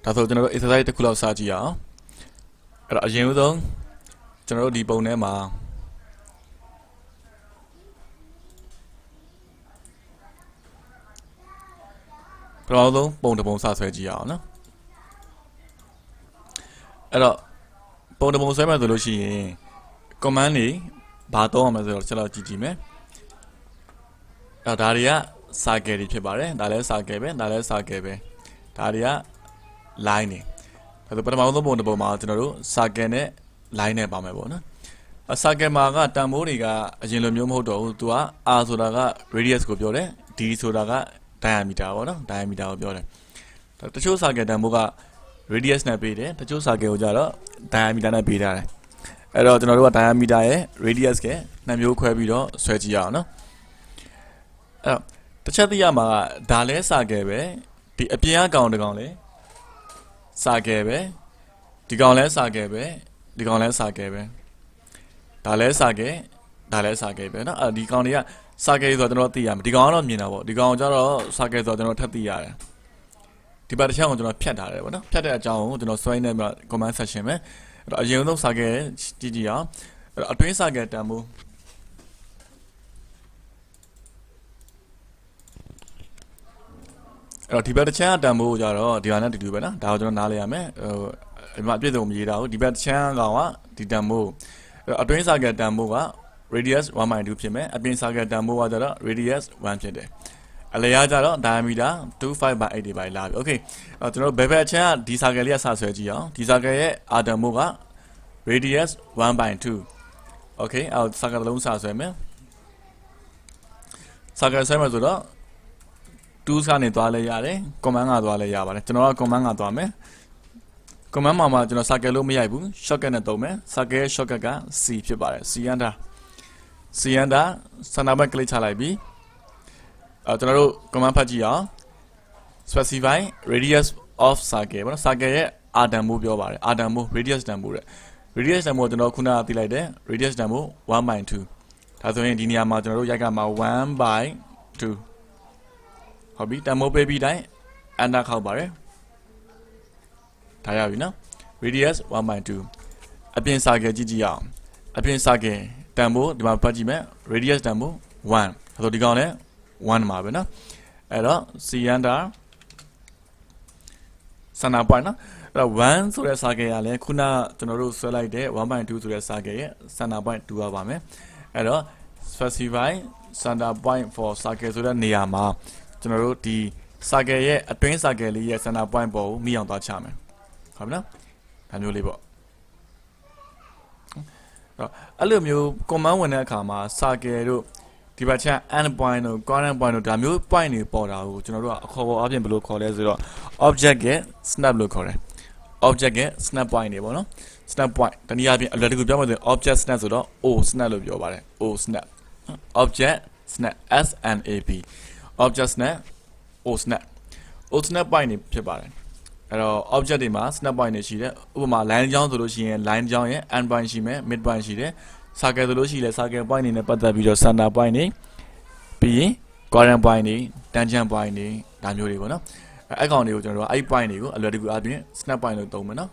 ဒါဆိုကျွန်တော်တို့ exercise တစ်ခုလောက်စကြည့်အောင်အဲ့တော့အရင်ဆုံးကျွန်တော်တို့ဒီပုံထဲမှာပထမဆုံးပုံတစ်ပုံစဆွဲကြည့်အောင်နော်အဲ့တော့ပုံတစ်ပုံဆွဲမှဆိုလို့ရှိရင် command တွေဘာသုံးရမလဲဆိုတော့ချက်လောက်ကြည့်ကြည့်မယ်အဲ့ဒါတွေက circle တွေဖြစ်ပါတယ်ဒါလည်း circle ပဲဒါလည်း circle ပဲဒါတွေက line တွေဒါဆိုပထမဆုံးပုံတစ်ပုံမှာကျွန်တော်တို့ circle နဲ့ line နဲ့ပါမယ်ပေါ့နော်အ circle မှာကတန်ဖိုးတွေကအရင်လိုမျိုးမဟုတ်တော့ဘူးသူက r ဆိုတာက radius ကိုပြောတယ် d ဆိုတာက diameter ပေါ့နော် diameter ကိုပြောတယ်တချို့ circle တန်ဖိုးက radius နဲ့ပေးတယ်တချို့ circle ကိုကြတော့ diameter နဲ့ပေးထားတယ်အဲ့တော့ကျွန်တော်တို့က diameter ရဲ့ radius ကနှစ်မျိုးခွဲပြီးတော့ဆွဲကြည့်ရအောင်နော်အဲ့တော့တစ်ချက်သိရမှာကဒါလဲ circle ပဲဒီအပြင်အကောင်တစ်ကောင်လဲ circle ပဲဒီကောင်လဲ circle ပဲဒီကောင်လဲ circle ပဲဒါလဲ circle ဒါလဲ circle ပဲเนาะဒီကောင်တွေက circle ဆိုတော့ကျွန်တော်သိရမယ်ဒီကောင်ကတော့မြင်တာပေါ့ဒီကောင်ကျတော့ circle ဆိုတော့ကျွန်တော်ထပ်သိရတယ်ဒီပတ်တစ်ချက်ကိုကျွန်တော်ဖြတ်ထားတယ်ပေါ့နော်ဖြတ်တဲ့အကြောင်းကိုကျွန်တော်ဆွဲနေမှာ comment section ပဲအဲ့တော့အရင်ဆုံး circle ကြည့်ကြည့်အောင်အဲ့တော့အတွင်း circle တန်ဖိုးအဲ့တော့ဒီဘက်တစ်ချမ်းတန်ဖိုးကြတော့ဒီဟာနဲ့တူတူပဲနော်ဒါကိုကျွန်တော်နားလဲရမယ်ဒီမှာအပြည့်စုံမရေးတာဘူးဒီဘက်တစ်ချမ်းကောင်ကဒီတန်ဖိုးအတွင်း circle တန်ဖိုးက radius 1.2 ဖြစ်မယ်အပြင် circle တန်ဖိုးကကြတော့ radius 1 ဖြစ်တယ်အလျားကြတော့ diameter 25/8တွေပါလာပြီ okay ကျွန်တော်ဘယ်ဘက်အချမ်းကဒီ circle လေးကစဆွဲကြည့်အောင်ဒီ circle ရဲ့ r တန်ဖိုးက radius 1/2 okay အဲ့ circle တစ်လုံးစဆွဲမယ် circle ဆွဲမယ်ဆိုတော့2ကနေသွားလဲရတယ် command ကသွားလဲရပါတယ်ကျွန်တော်က command ကသွားမယ် command မှာကျွန်တော် circle လို့မရိုက်ဘူး shortcut နဲ့သုံးမယ် circle ရဲ့ shortcut က C ဖြစ်ပါတယ် C enter C enter စနာဘက် click ချလိုက်ပြီကျွန်တော်တို့ command ဖတ်ကြည့်အောင် specify radius of circle ပေါ့နော် circle ရဲ့ r တန်ဖိုးပြောပါတယ် r တန်ဖိုး radius တန်ဖိုးတဲ့ radius တန်ဖိုးကျွန်တော်ခုနကသိလိုက်တယ် radius တန်ဖိုး 1/2 ဒါဆိုရင်ဒီနေရာမှာကျွန်တော်တို့ရိုက်ကမှာ 1/2 ဟုတ်ပြီတန်ဖိုးပေးပြီးတိုင်း enter ခောက်ပါတယ်ဒါရပြီနော် radius 1/2 အပြင် circle ကြည့်ကြည့်အောင်အပြင် circle တန်ဖိုးဒီမှာဖတ်ကြည့်မယ် radius တန်ဖိုး 1 ဒါဆိုဒီကောင်လည်း 1 မှာပဲနော်အဲ့တော့ C enter စနာ point နော်အဲ့တော့1ဆိုတဲ့ circle ကလည်းခုနကျွန်တော်တို့ဆွဲလိုက်တဲ့ 1/2 ဆိုတဲ့ circle ရဲ့စနာ point 2ရပါမယ်အဲ့တော့ specify center point for circle ဆိုတဲ့နေရာမှာကျွန်တော်တို့ဒီ circle ရဲ့အတွင်း circle လေးရဲ့ center point ပေါ်ကိုမိအောင်သွားချမယ်ဟုတ်ပြီနော်ဒါမျိုးလေးပေါ့အဲ့လိုမျိုး command ဝင်တဲ့အခါမှာ circle တို့ဒီဘက်ချမ်း end point တို့ corner point တို့ဒါမျိုး point တွေပေါ်တာကိုကျွန်တော်တို့ကအခေါ်ပေါ်အပြင်ဘယ်လိုခေါ်လဲဆိုတော့ object ရဲ့ snap လို့ခေါ်တယ် object ရဲ့ snap point တွေပေါ့နော် snap point တနည်းအားဖြင့်အလွယ်တကူပြောမှဆိုရင် object snap ဆိုတော့ o snap လို့ပြောပါတယ် o snap object snap s n a p object snap o snap o snap point တွေဖြစ်ပါတယ်အဲ့တော့ object တွေမှာ snap point တွေရှိတယ်ဥပမာ line ကြောင်းဆိုလို့ရှိရင် line ကြောင်းရဲ့ end point ရှိမယ် mid point ရှိတယ် circle ဆိုလို့ရှိရင် circle point တွေနဲ့ပတ်သက်ပြီးတော့ center point တွေပြီးရင် corner point တွေ tangent point တွေဒါမျိုးတွေပေါ့နော်အဲ့ကောင်တွေကိုကျွန်တော်တို့အဲ့ point တွေကိုအလွယ်တကူအပြင် snap point လို့သုံးမယ်နော်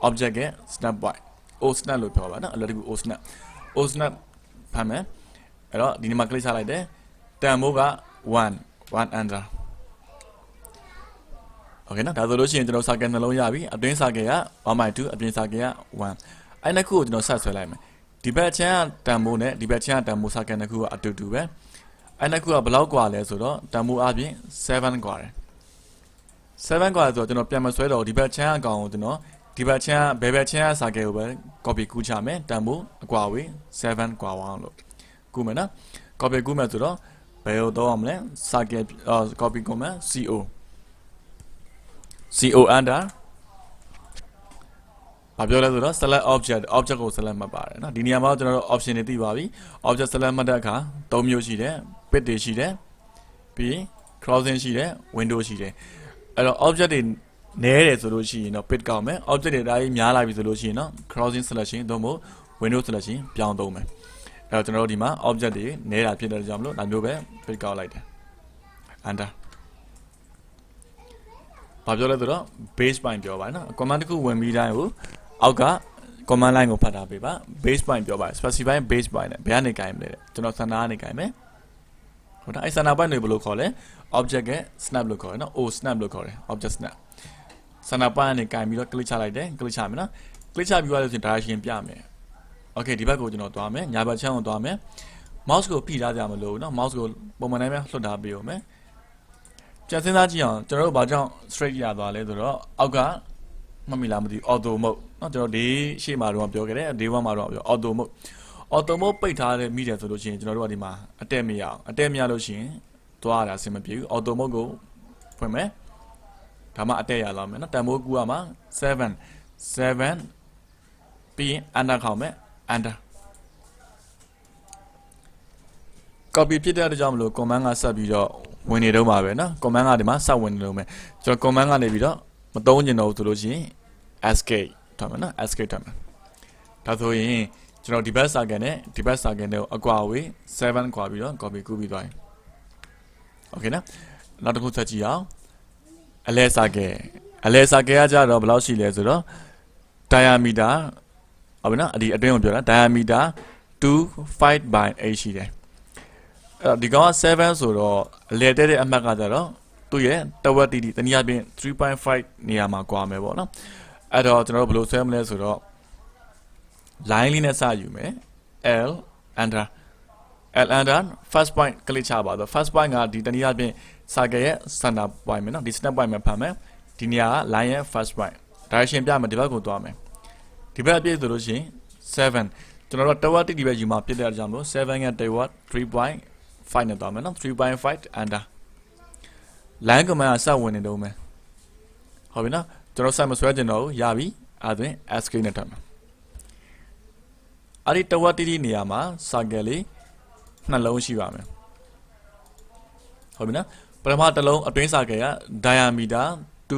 object ရဲ့ snap point o snap လို့ပြောပါနော်အလွယ်တကူ o snap ဖမ်းမယ်အဲ့တော့ဒီနေ့မှာ click ချလိုက်တယ်တန်ဖိုးက1 enter okay နော်ဒါဆိုလို့ရှိရင်ကျွန်တော် circle နှလုံးရပြီအတွင်း circle က 1/2 အပြင် circle က 1အဲ့နှစ်ခုကိုကျွန်တော်ဆက်ဆွဲလိုက်မယ်ဒီဘက်ချမ်းတန်ဖိုးနဲ့ဒီဘက်ချမ်းတန်ဖိုး circle နှစ်ခုကအတူတူပဲအဲ့နှစ်ခုကဘယ်လောက်กว่าလဲဆိုတော့တန်ဖိုးအပြင်7กว่าတယ်7กว่าဆိုတော့ကျွန်တော်ပြန်မဆွဲတော့ဒီဘက်ချမ်းအကောင်ကိုကျွန်တော်ဒီဘက်ချမ်းဘယ်ဘက်ချမ်း circle ကိုပဲ copy ကူးချမယ်တန်ဖိုးအကွာဝေး7กว่าအောင်လို့ကူးမယ်နော် copy ကူးမယ်ဆိုတော့ဘယ်လိုတော့အောင်မလဲ circle copy ကူးမယ် co under ဘာပြောလဲဆိုတော့ select object ကို select မှတ်ပါတယ်เนาะဒီနေရာမှာကျွန်တော်တို့ option တွေသိပါပြီ object select မှတ်တဲ့အခါ3မျိုးရှိတယ် pit တွေရှိတယ်ပြီး crossing ရှိတယ် window ရှိတယ်အဲ့တော့ object တွေနည်းတယ်ဆိုလို့ရှိရင်တော့ pit ကောက်မယ် object တွေဒါကြီးများလာပြီဆိုလို့ရှိရင်တော့ crossing selection သို့မဟုတ် window selection ပြောင်းသုံးမယ်အဲ့တော့ကျွန်တော်တို့ဒီမှာ object တွေနည်းတာဖြစ်တဲ့ကြောင့်မလို့ဒါမျိုးပဲ pit ကောက်လိုက်တယ် enter ဘာပြောလဲဆိုတော့ base point ပြောပါနော် command တစ်ခုဝင်ပြီးတိုင်းကိုအောက်က command line ကိုဖတ်ထားပေးပါ base point ပြောပါ specify base point နဲ့ဘယ်ကနေကြိုင်မလဲကျွန်တော်စံနာကနေကြိုင်မယ်ဟုတ်တယ်အဲ့စံနာ point တွေဘယ်လိုခေါ်လဲ object ရဲ့ snap လို့ခေါ်တယ်နော် o snap လို့ခေါ်တယ် object snap စံနာ point ကနေကြိုင်ပြီးတော့ click ချလိုက်တယ် click ချမယ်နော် click ချပြီးသွားလို့ဆိုရင် direction ပြမယ် okay ဒီဘက်ကိုကျွန်တော်သွားမယ်ညာဘက်ချမ်းကိုသွားမယ် mouse ကိုဖိထားကြမလို့နော် mouse ကိုပုံမှန်တိုင်းပဲလွှတ်ထားပေးဦးမယ်ကြံစင်းသားကြည့်အောင်ကျွန်တော်တို့ဘာကြောင့် straight ရသွားလဲဆိုတော့အောက်ကမမီလားမသိ auto mode เนาะကျွန်တော်ဒီရှေ့မှာတော့ပြောခဲ့တယ် day 1မှာတော့ပြော auto mode ပိတ်ထားတဲ့မိတယ်ဆိုလို့ရှိရင်ကျွန်တော်တို့ကဒီမှာအတက်မရအောင်အတက်မရလို့ရှိရင်သွားရတာအဆင်မပြေဘူး auto mode ကိုဖွင့်မယ်ဒါမှအတက်ရလောက်မယ်เนาะတန်ဖိုးကူရမှာ7ပြီးရင် enter ခေါက်မယ် enter copy ဖြစ်တဲ့အတွက်ကြောင့်မလို့ command ကဆက်ပြီးတော့ဝင်နေတော့မှာပဲเนาะ command ကဒီမှာဆက်ဝင်နေလို့မယ်ကျွန်တော် command ကနေပြီးတော့မသုံးကျင်တော့ဘူးဆိုလို့ရှိရင် escape ထားမယ်နော် escape ထားမယ်ဒါဆိုရင်ကျွန်တော်ဒီဘက် circle နဲ့ဒီဘက် circle နဲ့အကွာဝေး7ကွာပြီးတော့ copy ကူးပြီးသွားရင် okay နော်နောက်တစ်ခုဆက်ကြည့်အောင်အလဲ circle ကကြတော့ဘယ်လောက်ရှိလဲဆိုတော့ diameter ဟုတ်ပြီနော်ဒီအတွင်းကိုပြောတာ diameter 2 by 8ရှိတယ်အဲ့တော့ဒီကောင်က7ဆိုတော့အလဲတဲတဲ့အမှတ်ကကြတော့သူ့ရဲ့တဝက်တီတီတနည်းအားဖြင့် 3.5 နေရာမှာကွာမယ်ပေါ့နော်အဲ့တော့ကျွန်တော်တို့ဘယ်လိုဆွဲမလဲဆိုတော့ line လေးနဲ့စယူမယ် L enter first point ကလစ်ချပါတော့ first point ကဒီတနည်းအားဖြင့် circle ရဲ့ center point မယ်နော်ဒီ center point မှာဖတ်မယ်ဒီနေရာက line ရဲ့ first point direction ပြမယ်ဒီဘက်ကိုသွားမယ်ဒီဘက်အပြည့်ဆိုလို့ရှိရင်7ကျွန်တော်တို့တဝက်တီတီပဲယူမှာဖြစ်တဲ့အကြောင်းလို့7ရဲ့တဝက် 3.5 နဲ့သွားမယ်နော် 3.5 enter line command ကစဝင်နေတော့မယ်ဟုတ်ပြီနော်ကျွန်တော်စမဆွဲကျင်တော့ရပြီအဲ့ဒါ escape နဲ့ထပ်မယ်အဲ့ဒီတဝက်တီတီနေရာမှာ circle လေးနှလုံးရှိပါမယ်ဟုတ်ပြီနော်ပထမတစ်လုံးအတွင်း circle က diameter 2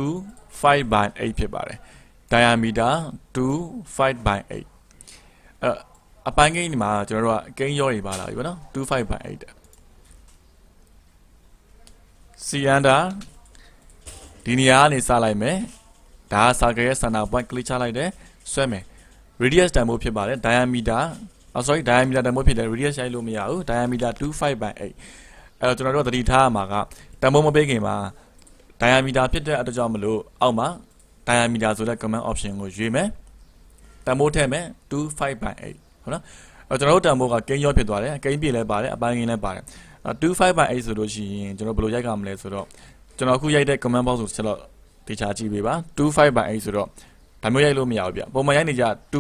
by 8ဖြစ်ပါတယ် diameter 2 by 8အဲ့အပိုင်းကိန်းဒီမှာကျွန်တော်တို့ကကိန်းရောတွေပါလာပြီပေါ့နော်2 by 8C enter ဒီနေရာကနေစလိုက်မယ်ဒါက circle ရဲ့ center point click ချလိုက်တယ်ဆွဲမယ် radius တန်ဖိုးဖြစ်ပါတယ် diameter diameter တန်ဖိုးဖြစ်တယ် radius ရိုက်လို့မရဘူး diameter 2 by 8အဲ့တော့ကျွန်တော်တို့သတိထားရမှာကတန်ဖိုးမပေးခင်မှာ diameter ဖြစ်တဲ့အတွက်ကြောင့်မလို့အောက်မှာ diameter ဆိုတဲ့ command option ကိုရွေးမယ်တန်ဖိုးထည့်မယ်2 by 8ဟုတ်နော်အဲ့တော့ကျွန်တော်တို့တန်ဖိုးကကိန်းရောဖြစ်သွားတယ်ကိန်းပြည့်လည်းပါတယ်အပိုင်းကိန်းလည်းပါတယ်2 by 8ဆိုလို့ရှိရင်ကျွန်တော်ဘယ်လိုရိုက်ကမလဲဆိုတော့ကျွန်တော်အခုရိုက်တဲ့ command box ကိုဆက်တော့တေချာကြည့်ပေးပါ2 by 8ဆိုတော့ဒါမျိုးရိုက်လို့မရဘူးဗျပုံမှန်ရိုက်နေကြ2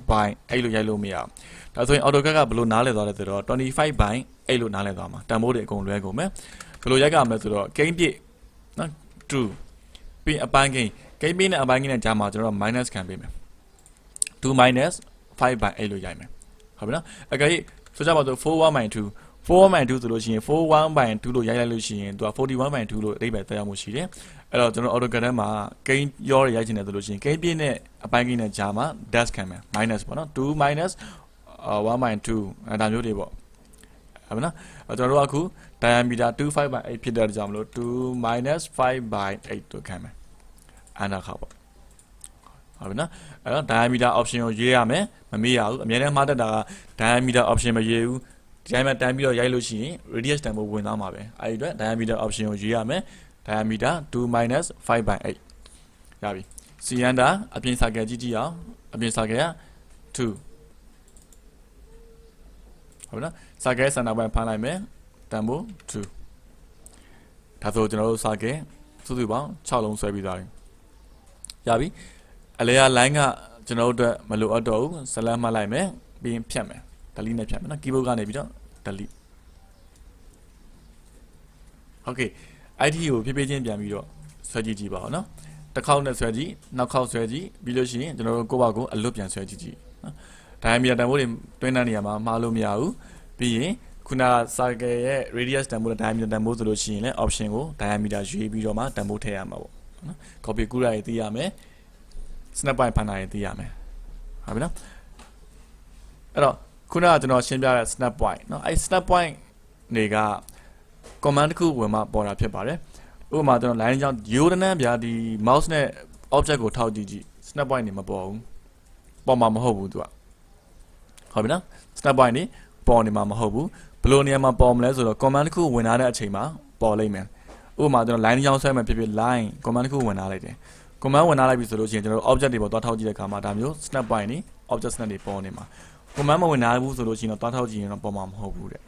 by 8လို့ရိုက်လို့မရဘူးဒါဆိုရင် AutoCAD ကဘယ်လိုနားလည်သွားလဲဆိုတော့25 by 8လို့နားလည်သွားမှာတန်ဖိုးတွေအကုန်လွဲကုန်မယ်ဘယ်လိုရိုက်ကမလဲဆိုတော့ကိန်းပြည့်နော်2ပြီးအပိုင်းကိန်းပြည့်နဲ့အပိုင်းကိန်းနဲ့ကြားမှာကျွန်တော် minus ခံပေးမယ်2 minus 5 by 8လို့ရိုက်မယ်ဟုတ်ပြီနော်အကြိမ်ဆိုကြပါစို့41 by 2 4 by 2ဆိုလို့ရှိရင်41 by 2လို့ရိုက်လိုက်လို့ရှိရင်သူက41 by 2လို့အဓိပ္ပာယ်သက်ရောက်မှုရှိတယ်အဲ့တော့ကျွန်တော် AutoCAD ထဲမှာကိန်းရောတွေရိုက်ချင်တယ်ဆိုလို့ရှိရင်ကိန်းပြည့်နဲ့အပိုင်းကိန်းနဲ့ကြားမှာ dash ခံမယ် minus ပေါ့နော်2 minus 1 by 2အဲ့ဒါမျိုးတွေပေါ့ဟုတ်ပြီနော်ကျွန်တော်တို့အခု diameter 2 by 8ဖြစ်တဲ့ကြောင့်မလို့2 minus 5 by 8လို့ခံမယ်အဲ့ဒါခါပေါ့ဟုတ်ပြီနော်အဲ့တော့ diameter option ကိုရွေးရမယ်မမေ့ရဘူးအများနဲ့မှားတတ်တာက diameter option မရွေးဘူးဒီတိုင်းမှာတန်းပြီးတော့ရိုက်လို့ရှိရင် radius တန်ဖိုးဝင်သွားမှာပဲအဲ့ဒီအတွက် diameter option ကိုရွေးရမယ် diameter 2 minus 5 by 8ရပြီ C enter အပြင် circle ကြည့်အောင်အပြင် circle က2ဟုတ်နော် circle center point ဖမ်းလိုက်မယ်တန်ဖိုး2ဒါဆိုကျွန်တော်တို့ circle စုစုပေါင်း6လုံးဆွဲပြီးသွားပြီရပြီအလဲက line ကကျွန်တော်တို့အတွက်မလိုအပ်တော့ဘူးဇလန်းမှတ်လိုက်မယ်ပြီးရင်ဖြတ်မယ်delete နဲ့ဖြတ်မယ်နော် keyboard ကနေပြီးတော့ delete okay IT ကိုဖြည်းဖြည်းချင်းပြန်ပြီးတော့ဆွဲကြည့်ပါဦးနော်တစ်ခေါက်နဲ့ဆွဲကြည့်နောက်ခေါက်ဆွဲကြည့်ပြီးလို့ရှိရင်ကျွန်တော်တို့ကိုယ့်ဘာကိုအလွတ်ပြန်ဆွဲကြည့်နော် diameter တန်ဖိုးတွေတွင်းတဲ့နေရာမှာမှားလို့မရဘူးပြီးရင်ခုန circle ရဲ့ radius တန်ဖိုးနဲ့ diameter တန်ဖိုးဆိုလို့ရှိရင်လည်း option ကို diameter ရွေးပြီးတော့မှတန်ဖိုးထည့်ရမှာပေါ့နော် copy ကူးရရေးသိရမယ် snap point ဖန်တာရေးသိရမယ်ဟုတ်ပြီနော်အဲ့တော့ခုနကကျွန်တော်ရှင်းပြတဲ့ snap point เนาะအဲ့ snap point တွေက command တစ်ခုဝင်မှပေါ်တာဖြစ်ပါတယ် ဥပမာကျွန်တော် line ကြောင်းရိုးတန်းဗျာဒီ mouse နဲ့ object ကိုထောက်ကြည့် snap point နေမပေါ်ဘူးပေါ်မှာမဟုတ်ဘူးသူကဟုတ်ပြီနော် snap point နေပေါ်နေမှာမဟုတ်ဘူးဘယ်လိုနေရာမှာပေါ်မလဲဆိုတော့ command တစ်ခုဝင်လာတဲ့အချိန်မှာပေါ်လိမ့်မယ်ဥပမာကျွန်တော် line ကြောင်းဆွဲမှဖြစ်ဖြစ် line command တစ်ခုဝင်လာလိုက်တယ် command ဝင်လာလိုက်ပြီဆိုလို့ရှိရင်ကျွန်တော် object တွေပေါ်သွားထောက်ကြည့်တဲ့အခါမှာဒါမျိုး snap point နေ object snap တွေပေါ်နေမှာ command မဝင်လာဘူးဆိုလို့ရှိရင်တော့သွားထောက်ကြည့်ရင်တော့ပေါ်မှာမဟုတ်ဘူးတဲ့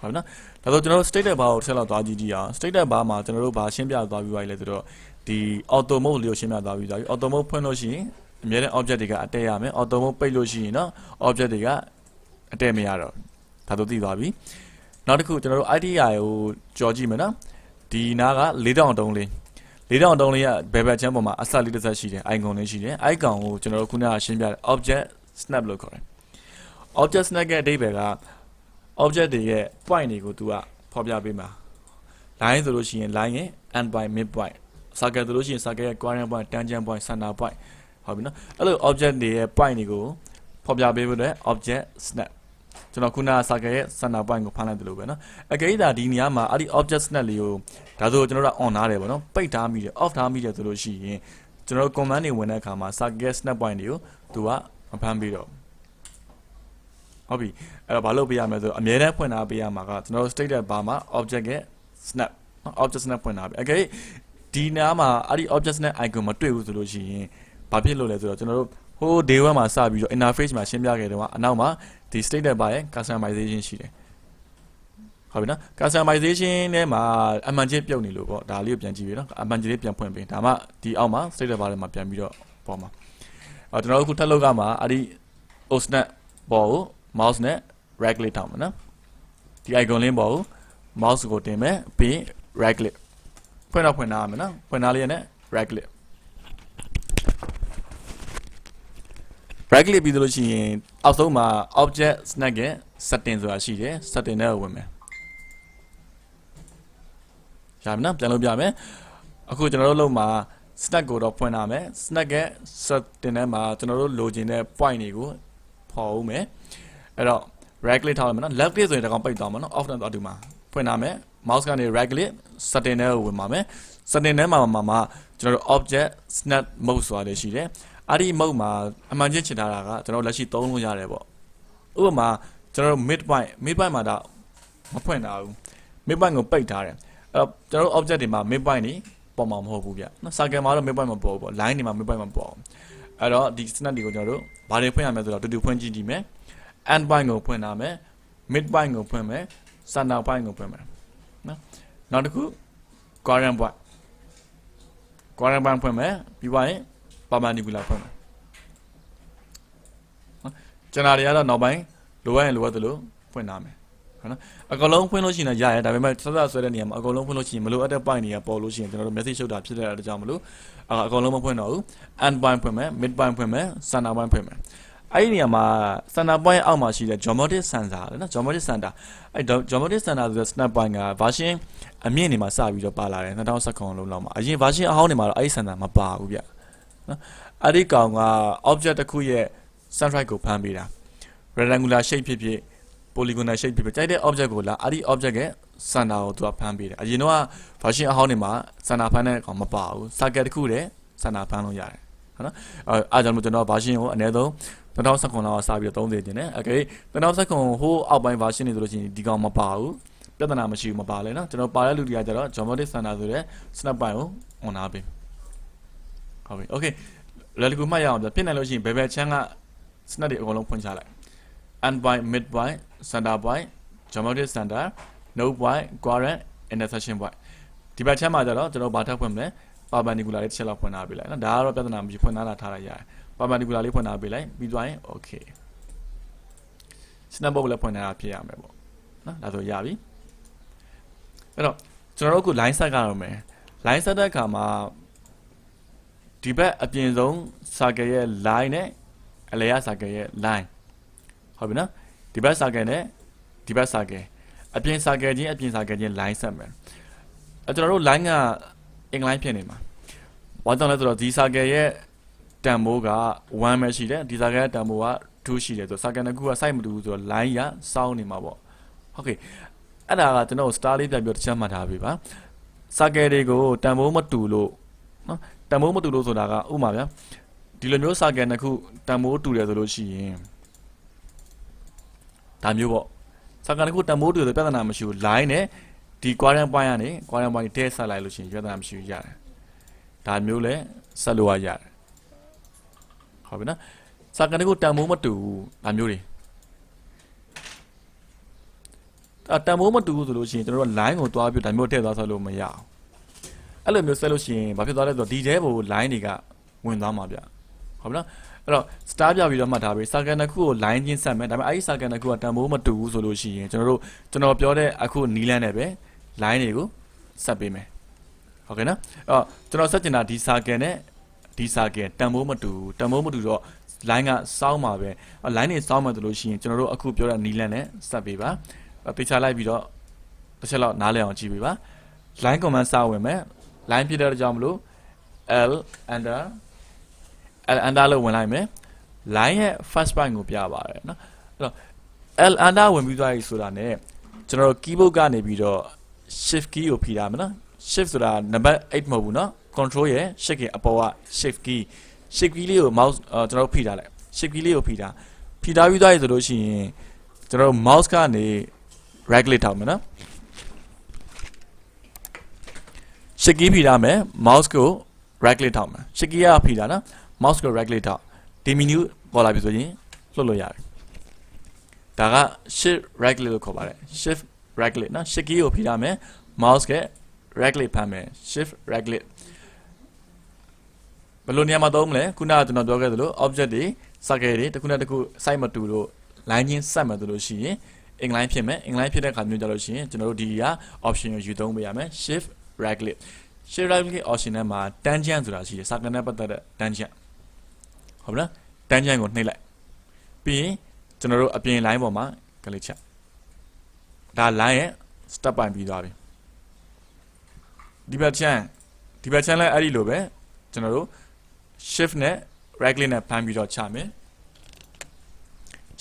ဟုတ်ပြီနော်ဒါဆိုကျွန်တော်တို့ stated bar ကိုထည့်လောက်သွားကြည့်ကြည့်အောင် stated bar မှာကျွန်တော်တို့ဘာရှင်းပြသွားပြီးသွားပြီလဲဆိုတော့ဒီ auto mode လေးကိုရှင်းပြသွားပြီးသွားပြီ auto mode ဖွင့်လို့ရှိရင်အများနဲ့ object တွေကအတည့်ရမယ် auto mode ပိတ်လို့ရှိရင်တော့ object တွေကအတည့်မရတော့ဒါဆိုသိသွားပြီနောက်တစ်ခုကျွန်တော်တို့ IDI ကိုကြော်ကြည့်မယ်နော်ဒီနားက4003လေး4003လေးကဘယ်ဘက်ချမ်းပေါ်မှာအဆက်လေးတစ်ဆက်ရှိတယ် icon လေးရှိတယ် icon ကိုကျွန်တော်တို့ခုနကရှင်းပြတယ် object snap လို့ခေါ်တယ် object snap ရဲ့အဓိပ္ပာယ်က object တွေရဲ့ point တွေကိုသူကဖော်ပြပေးမှာ line ဆိုလို့ရှိရင် line ရဲ့ end point mid point circle ဆိုလို့ရှိရင် circle ရဲ့ quadrant point tangent point center point ဟုတ်ပြီနော်အဲ့လို object တွေရဲ့ point တွေကိုဖော်ပြပေးဖို့အတွက် object snap ကျွန်တော်ခုနက circle ရဲ့ center point ကိုဖမ်းလိုက်တယ်လို့ပဲနော်အကိဒါဒီနေရာမှာအဲ့ဒီ object snap လေးကိုဒါဆိုကျွန်တော်တို့ on ထားတယ်ပေါ့နော်ပိတ်ထားမိတယ် off ထားမိတယ်ဆိုလို့ရှိရင်ကျွန်တော်တို့ command တွေဝင်တဲ့အခါမှာ circle snap point တွေကိုသူကမဖမ်းပေးတော့ဟုတ်ပြီအဲ့တော့ဘာလုပ်ပေးရမလဲဆိုတော့အမြဲတမ်းဖွင့်ထားပေးရမှာကကျွန်တော်တို့ stated bar မှာ object ရဲ့ snap object snap ဖွင့်ထားပေးအကဲဒီနားမှာအဲ့ဒီ object snap icon မတွေ့ဘူးဆိုလို့ရှိရင်ဘာဖြစ်လို့လဲဆိုတော့ကျွန်တော်တို့ဟို day 1မှာစပြီးတော့ interface မှာရှင်းပြခဲ့တယ်ကအနောက်မှာဒီ stated bar ရဲ့ customization ရှိတယ်ဟုတ်ပြီနော် customization ထဲမှာအမှန်ချင်းပြုတ်နေလို့ပေါ့ဒါလေးကိုပြန်ကြည့်ပြီနော်အမှန်ချင်းလေးပြန်ဖွင့်ပေးဒါမှဒီအောက်မှာ stated bar ထဲမှာပြန်ပြီးတော့ပေါ်မှာကျွန်တော်တို့အခုထပ်လောက်ကမှာအဲ့ဒီ snap ပေါ်ကိုmouse နဲ့ right click ထောက်မယ်နော်ဒီ icon လေးပေါ်ကို mouse ကိုတင်မယ်ပြီး right click ဖွင့်တော့ဖွင့်ထားရမယ်နော်ဖွင့်ထားလေးရနဲ့ right click right click ပြီးလို့ရှိရင်အောက်ဆုံးမှာ object snap ရဲ့ setting ဆိုတာရှိတယ် setting ထဲကိုဝင်မယ်ရမယ်နော်ပြန်လုပ်ပြမယ်အခုကျွန်တော်တို့လုံးမှာ snap ကိုတော့ဖွင့်ထားမယ် snap ရဲ့ setting ထဲမှာကျွန်တော်တို့လိုချင်တဲ့ point တွေကိုဖော်ဦးမယ်အဲ့တော့ right click ထောက်လိုက်မယ်နော် left click ဆိုရင်တကောင်ပိတ်သွားမှာနော် off နဲ့သွားတူမှာဖွင့်ထားမယ် mouse ကနေ right click setting ထဲကိုဝင်ပါမယ် setting ထဲမှာကျွန်တော်တို့ object snap mode ဆိုတာရှိတယ်အဲ့ဒီ mode မှာအမှန်ချင်းချင်ထားတာကကျွန်တော်လက်ရှိသုံးလို့ရတယ်ပေါ့ဥပမာကျွန်တော်တို့ mid point မှာတော့မဖွင့်တာဘူး mid point ကိုပိတ်ထားတယ်အဲ့တော့ကျွန်တော်တို့ object တွေမှာ mid point နေပေါ်မှာမဟုတ်ဘူးဗျနော် circle မှာတော့ mid point မပေါ်ဘူးပေါ့ line တွေမှာ mid point မပေါ်ဘူးအဲ့တော့ဒီ snap တွေကိုကျွန်တော်တို့ဘာတွေဖွင့်ရမလဲဆိုတော့တူတူဖွင့်ကြည့်ကြည့်မယ် end point ကိုဖွင့်ထားမယ် mid point ကိုဖွင့်မယ် center point ကိုဖွင့်မယ်နော်နောက်တစ်ခု quadrant point ဖွင့်မယ်ပြီးသွားရင် perpendicular ဖွင့်မယ်နော်ကျွန်တော်တွေကတော့နောက်ပိုင်းလိုရရင်လိုရတယ်လို့ဖွင့်ထားမယ်ဟုတ်နော်အကောင်လုံးဖွင့်လို့ရှိရင်ရရဒါပေမဲ့ဆက်ဆက်ဆွဲတဲ့နေရာမှာအကောင်လုံးဖွင့်လို့ရှိရင်မလိုအပ်တဲ့ point တွေကပေါ်လို့ရှိရင်ကျွန်တော်တို့ message ရှုပ်တာဖြစ်တဲ့အတွက်ကြောင့်မလို့အကောင်လုံးမဖွင့်တော့ဘူး end point ဖွင့်မယ် mid point ဖွင့်မယ် center point ဖွင့်မယ်အဲ့ဒီနေရာမှာ center point အောက်မှာရှိတဲ့ geometric center လေနော် geometric center အဲ့ geometric center ဆိုတဲ့ snap point က version အမြင့်နေမှာစပြီးတော့ပါလာတယ်2019လုံးလောက်မှာအရင် version အဟောင်းနေမှာတော့အဲ့ဒီ center မပါဘူးဗျနော်အဲ့ဒီကောင်က object တစ်ခုရဲ့ centroid ကိုဖမ်းပေးတာ rectangular shape ဖြစ်ဖြစ် polygonal shape ဖြစ်ဖြစ်ကြိုက်တဲ့ object ကိုလာအဲ့ဒီ object ရဲ့ center ကိုသူကဖမ်းပေးတယ်အရင်တော့ version အဟောင်းနေမှာ center ဖမ်းတဲ့ကောင်မပါဘူး circle တစ်ခုတည်း center ဖမ်းလို့ရတယ်ဟုတ်နော်အားကြောင့်ကျွန်တော် version ကိုအနည်းဆုံး2019လောက်စပြီးတော့30ကျင်တယ်โอเค2019ဟိုးအောက်ပိုင်း version တွေဆိုလို့ရှိရင်ဒီကောင်မပါဘူးပြဿနာမရှိဘူးမပါလဲเนาะကျွန်တော်ပါတဲ့လူတွေကကြတော့ geometric center ဆိုတဲ့ snap point ကို on ထားပေးဟုတ်ပြီโอเคလွယ်ကူမှတ်ရအောင်ပြဖြစ်နိုင်လို့ရှိရင်ဘယ်ဘက်ချမ်းက snap တွေအကုန်လုံးဖွင့်ချလိုက် end point mid point center point geometric center node point quadrant intersection point ဒီဘက်ချမ်းမှာကြတော့ကျွန်တော်ဘာထပ်ဖွင့်မလဲ perpendicular လေးတစ်ချက်လောက်ဖွင့်ထားပေးလိုက်เนาะဒါကတော့ပြဿနာမရှိဖွင့်ထားတာထားလိုက်ရတယ် perpendicular လေးဖွင့်ထားပေးလိုက်ပြီးသွားရင် okay snap ဘုတ်လည်းဖွင့်ထားတာဖြစ်ရမယ်ပေါ့နော်ဒါဆိုရပြီအဲ့တော့ကျွန်တော်တို့အခု line set ကတော့မယ် line set တဲ့အခါမှာဒီဘက်အပြင်ဆုံး circle ရဲ့ line နဲ့အလယ်က circle ရဲ့ line ဟုတ်ပြီနော်ဒီဘက် circle နဲ့ဒီဘက် circle အပြင် circle ချင်းအပြင် circle ချင်း line set မယ်ကျွန်တော်တို့ line က incline ဖြစ်နေမှာဘာကြောင့်လဲဆိုတော့ဒီ circle ရဲ့တန်ဖိုးက1ပဲရှိတယ်ဒီ circle ရဲ့တန်ဖိုးက2ရှိတယ်ဆိုတော့ circle နှစ်ခုက side မတူဘူးဆိုတော့ line ကစောင်းနေမှာပေါ့ဟုတ်ကဲ့အဲ့ဒါကကျွန်တော် star လေးပြပြီးတော့တစ်ချက်မှတ်ထားပေးပါ စာကယ်တွေကိုတန်ဖိုးမတူလို့နော်တန်ဖိုးမတူလို့ဆိုတာကဥပမာဗျာဒီလိုမျိုးစာကယ်နှစ်ခုတန်ဖိုးတူတယ်ဆိုလို့ရှိရင်ဒါမျိုးပေါ့စာကယ်နှစ်ခုတန်ဖိုးတူတယ်ဆိုပြဿနာမရှိဘူး line နဲ့ဒီ quadrant point ကနေ quadrant point ထဲဆက်လိုက်လို့ရှိရင်ပြဿနာမရှိဘူးရတယ်ဒါမျိုးလဲဆက်လို့ရတယ်ဟုတ်ပြီနော်စာကယ်နှစ်ခုတန်ဖိုးမတူဘူးဒါမျိုးတွေတန်ဖိုးမတူဘူးဆိုလို့ရှိရင်ကျွန်တော်တို့ line ကိုတွားပြဒါမျိုးထည့်သွားဆက်လို့မရအောင်အဲ့လိုမျိုးဆက်လို့ရှိရင်ဘာဖြစ်သွားလဲဆိုတော့ဒီထဲကို line တွေကဝင်သွားမှာဗျဟုတ်ပြီနော်အဲ့တော့ star ပြပြီးတော့မှတ်ထားပြီ circle နှစ်ခုကို line ချင်းဆက်မယ်ဒါပေမဲ့အဲ့ဒီ circle နှစ်ခုကတန်ဖိုးမတူဘူးဆိုလို့ရှိရင်ကျွန်တော်ပြောတဲ့အခုနီးလန်းနဲ့ပဲ line တွေကိုဆက်ပေးမယ်ဟုတ်ကဲ့နော်အဲ့တော့ကျွန်တော်ဆက်ချင်တာဒီ circle နဲ့ဒီ circle တန်ဖိုးမတူတော့ line ကစောင်းမှာပဲ line တွေစောင်းမှာဆိုလို့ရှိရင်ကျွန်တော်တို့အခုပြောတဲ့နီးလန်းနဲ့ဆက်ပေးပါတေချာလိုက်ပြီးတော့တစ်ချက်လောက်နားလည်အောင်ကြည့်ပေးပါ line command စဝင်မယ် line ဖြစ်တဲ့ကြောင့်မလို့ l under လို့ဝင်လိုက်မယ် line ရဲ့ first point ကိုပြပါတယ်เนาะအဲ့တော့ l under ဝင်ပြီးသွားပြီဆိုတာ ਨੇ ကျွန်တော်တို့ keyboard ကနေပြီးတော့ shift key ကိုဖိထားမယ်เนาะ shift ဆိုတာ number 8မဟုတ်ဘူးเนาะ control ရဲ့ shift key အပေါ်က shift key လေးကို mouse ကျွန်တော်တို့ဖိထားလိုက် shift key လေးကိုဖိထားပြီးသွားပြီဆိုလို့ရှိရင်ကျွန်တော်တို့ mouse ကနေ right click ထောက်မယ်เนาะ shift key ဖိထားမယ် mouse ကို right click ထောက်မယ် shift key ကဖိထားနော် mouse ကို right click ထောက်ဒီ menu ပေါ်လာပြီဆိုရင်လွှတ်လို့ရတယ်ဒါက shift right click လို့ခေါ်ပါတယ် shift right click နော် shift key ကိုဖိထားမယ် mouse က right click ဖမ်းမယ် shift right click ဘယ်လိုနေရာမှာသုံးမလဲခုနကကျွန်တော်ပြောခဲ့သလို object တွေ circle တွေတစ်ခုနဲ့တစ်ခု site မတူလို့ line ချင်းဆက်မယ်ဆိုလို့ရှိရင် inline ဖြစ်မယ် inline ဖြစ်တဲ့အခါမျိုးကြလို့ရှိရင်ကျွန်တော်တို့ဒီက option ကိုယူသုံးပေးရမယ် shift right click shift right click option ထဲမှာ tangent ဆိုတာရှိတယ် circle နဲ့ပတ်သက်တဲ့ tangent ဟုတ်ပြီလား tangent ကိုနှိပ်လိုက်ပြီးရင်ကျွန်တော်တို့အပြင် line ပေါ်မှာ click ချက်ဒါ line ရဲ့ step ပိုင်းပြီးသွားပြီဒီဘက် channel လည်းအဲ့ဒီလိုပဲကျွန်တော်တို့ shift နဲ့ right click နဲ့ဖမ်းပြီးတော့ချမယ်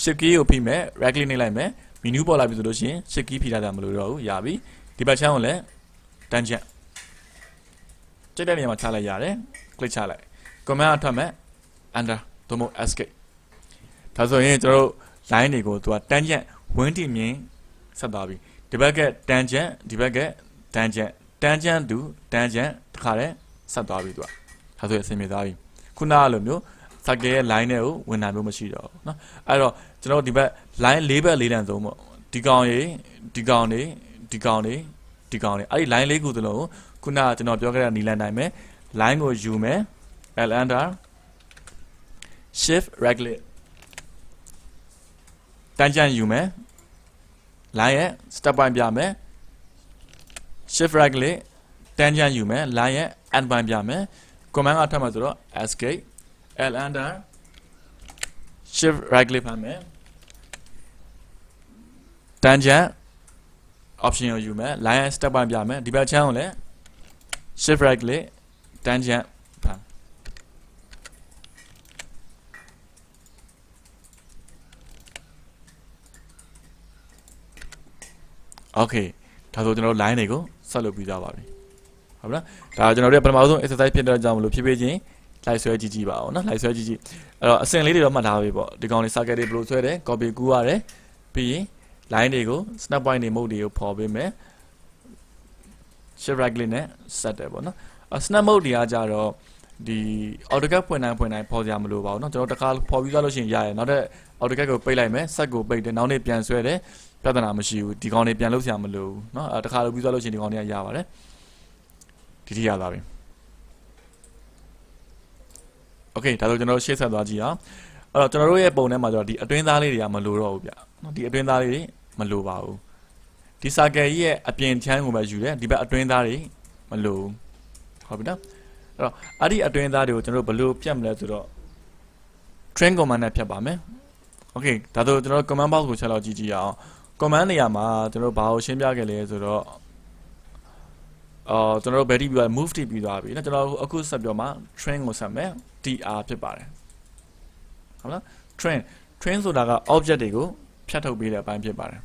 shift key ကိုဖိမယ် right click နှိပ်လိုက်မယ် menu ပေါ်လာပြီဆိုလို့ရှိရင် shift key ဖိထားတာမလို့တော့ဘူးရပြီဒီဘက် channel ကိုလည်း tangent ကြိုက်တဲ့နေရာမှာချလိုက်ရတယ် click ချလိုက် command အထက်မဲ့ under သို့မဟုတ် escape ဒါဆိုရင်ကျွန်တော်တို့ line တွေကိုသူက tangent ဝင်းတိမြင်ဆက်သွားပြီဒီဘက်က tangent ဒီဘက်က tangent to tangent တခါတည်းဆက်သွားပြီသူကဒါဆိုရင်အဆင်ပြေသွားပြီခုနကလိုမျိုး circle ရဲ့ line တွေကိုဝင်တာမျိုးမရှိတော့ဘူးเนาะအဲ့တော့ကျွန်တော်ဒီဘက် line ၄ဘက်၄တန်ဆုံးပေါ့ဒီကောင်တွေအဲ့ဒီ line ၄ခုသလုံးခုနကကျွန်တော်ပြောခဲ့တဲ့နီလန်တိုင်းပဲ line ကိုယူမယ် l under shift right click tangent ယူမယ် line ရဲ့ step point ပြမယ် shift right click tangent ယူမယ် line ရဲ့ end point ပြမယ် command ကထပ်မှာဆိုတော့ escape l under shift right click ဖမ်းမယ် tangent option ကိုယူမယ် line ရဲ့ step point ပြမယ်ဒီဘက် channel ကိုလည်းshift right click tangent ဖမ်း okay ဒါဆိုကျွန်တော်တို့ line တွေကိုဆက်လုပ်ပြီးသားပါပြီဟုတ်ပြီလားဒါကျွန်တော်တို့ပထမဆုံး exercise ဖြစ်တဲ့ကြောင့်မလို့ဖြည်းဖြည်းချင်းလိုက်ဆွဲကြည့်ပါအောင်နော်လိုက်ဆွဲကြည့်အဲ့တော့အဆင့်လေးတွေတော့မှတ်ထားပြီပေါ့ဒီကောင်လေး circle တွေဘယ်လိုဆွဲတယ် copy ကူးရတယ်ပြီးရင် line တွေကို snap point တွေ mode တွေကိုပေါ်ပေးမယ် shift right click နဲ့ set တယ်ပေါ့နော်snap mode တွေကကြတော့ဒီ AutoCAD ဖွင့်တိုင်းပေါ်ကြမလို့ပါဘူးเนาะကျွန်တော်တခါပေါ်ပြီးသွားလို့ရှိရင်ရရနောက်ထပ် AutoCAD ကိုပိတ်လိုက်မယ် set ကိုပိတ်တယ်နောက်နေ့ပြန်ဆွဲတယ်ပြဿနာမရှိဘူးဒီကောင်တွေပြန်လုပ်စရာမလိုဘူးเนาะတခါလုပ်ပြီးသွားလို့ရှိရင်ဒီကောင်တွေကရပါတယ်ဒီထိရသွားပြီ Okay ဒါဆိုကျွန်တော်တို့ရှေ့ဆက်သွားကြည့်အောင်အဲ့တော့ကျွန်တော်တို့ရဲ့ပုံထဲမှာကျတော့ဒီအတွင်းသားလေးတွေကမလိုတော့ဘူးဗျเนาะဒီအတွင်းသားလေးတွေမလိုပါဘူးဒီ circle ကြီးရဲ့အပြင်ချမ်းကိုပဲယူတယ်ဒီဘက်အတွင်းသားတွေမလိုဘူးဟုတ်ပြီနော်အဲ့တော့အဲ့ဒီအတွင်းသားတွေကိုကျွန်တော်တို့ဘယ်လိုဖြတ်မလဲဆိုတော့ train command နဲ့ဖြတ်ပါမယ် Okay ဒါဆိုကျွန်တော်တို့ command box ကိုချက်လောက်ကြည့်ကြည့်အောင် command နေရာမှာကျွန်တော်တို့ဘာကိုရှင်းပြခဲ့လဲဆိုတော့ကျွန်တော်တို့ battery ပြီးသွား move တိပြီးသွားပြီเนาะကျွန်တော်အခုဆက်ပြောမှာ train ကိုဆက်မယ် tr ဖြစ်ပါတယ်ဟုတ်လား train ဆိုတာက object တွေကိုဖြတ်ထုတ်ပေးတဲ့အပိုင်းဖြစ်ပါတယ်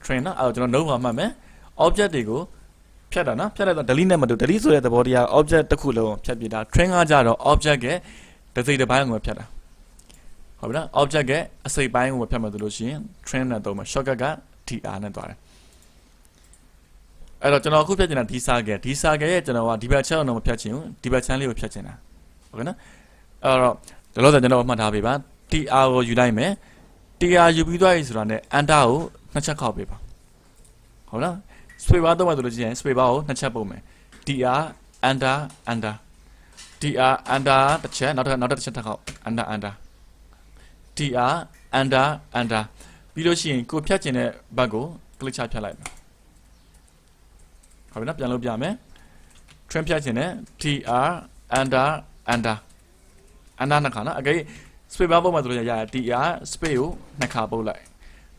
train เนาะအဲ့တော့ကျွန်တော် note မှာမှတ်မယ် object တွေကိုဖြတ်တာနော်ဖြတ်လိုက်တော့ delete နဲ့မတူ delete ဆိုတဲ့သဘောတရား object တစ်ခုလုံးဖြတ်ပြတာ train ကကြတော့ object ရဲ့တစ်စိတ်တစ်ပိုင်းကိုဖြတ်တာဟုတ်ပြီနော် object ရဲ့အစိတ်ပိုင်းကိုဖြတ်မှဆိုလို့ရှိရင် train နဲ့သုံးမှာ shortcut က tr နဲ့သွားတယ်အဲ့တော့ကျွန်တော်အခုဖြတ်ချင်တာဒီစာကရဲ့ကျွန်တော်ကဒီဘက် channel တော့မဖြတ်ချင်ဘူးဒီဘက် channel လေးကိုဖြတ်ချင်တာဟုတ်ကဲ့နော်အဲ့တော့ဒီလိုဆိုကျွန်တော်မှတ်ထားပေးပါ tr ကိုယူလိုက်မယ် tr ယူပြီးသွားပြီဆိုတာနဲ့ enter ကိုနှစ်ချက်ခောက်ပေးပါဟုတ်လား space bar တော့မှဆိုလို့ရှိရင် space bar ကိုနှစ်ချက်ပုံမယ် tr enter tr enter တစ်ချက်နောက်တစ်ချက်ထပ်ခောက် enter tr enter ပြီးလို့ရှိရင်ကိုဖြတ်ချင်တဲ့ဘက်ကို click ချဖြတ်လိုက်မယ်ဟုတ်ပြီနော်ပြန်လုပ်ပြမယ် train ဖြတ်ချင်တဲ့ tr enter နှစ်ခါနော်အကြိမ် space bar ပုံမှန်ဆိုလို့ရတယ် tr space ကိုနှစ်ခါပုတ်လိုက်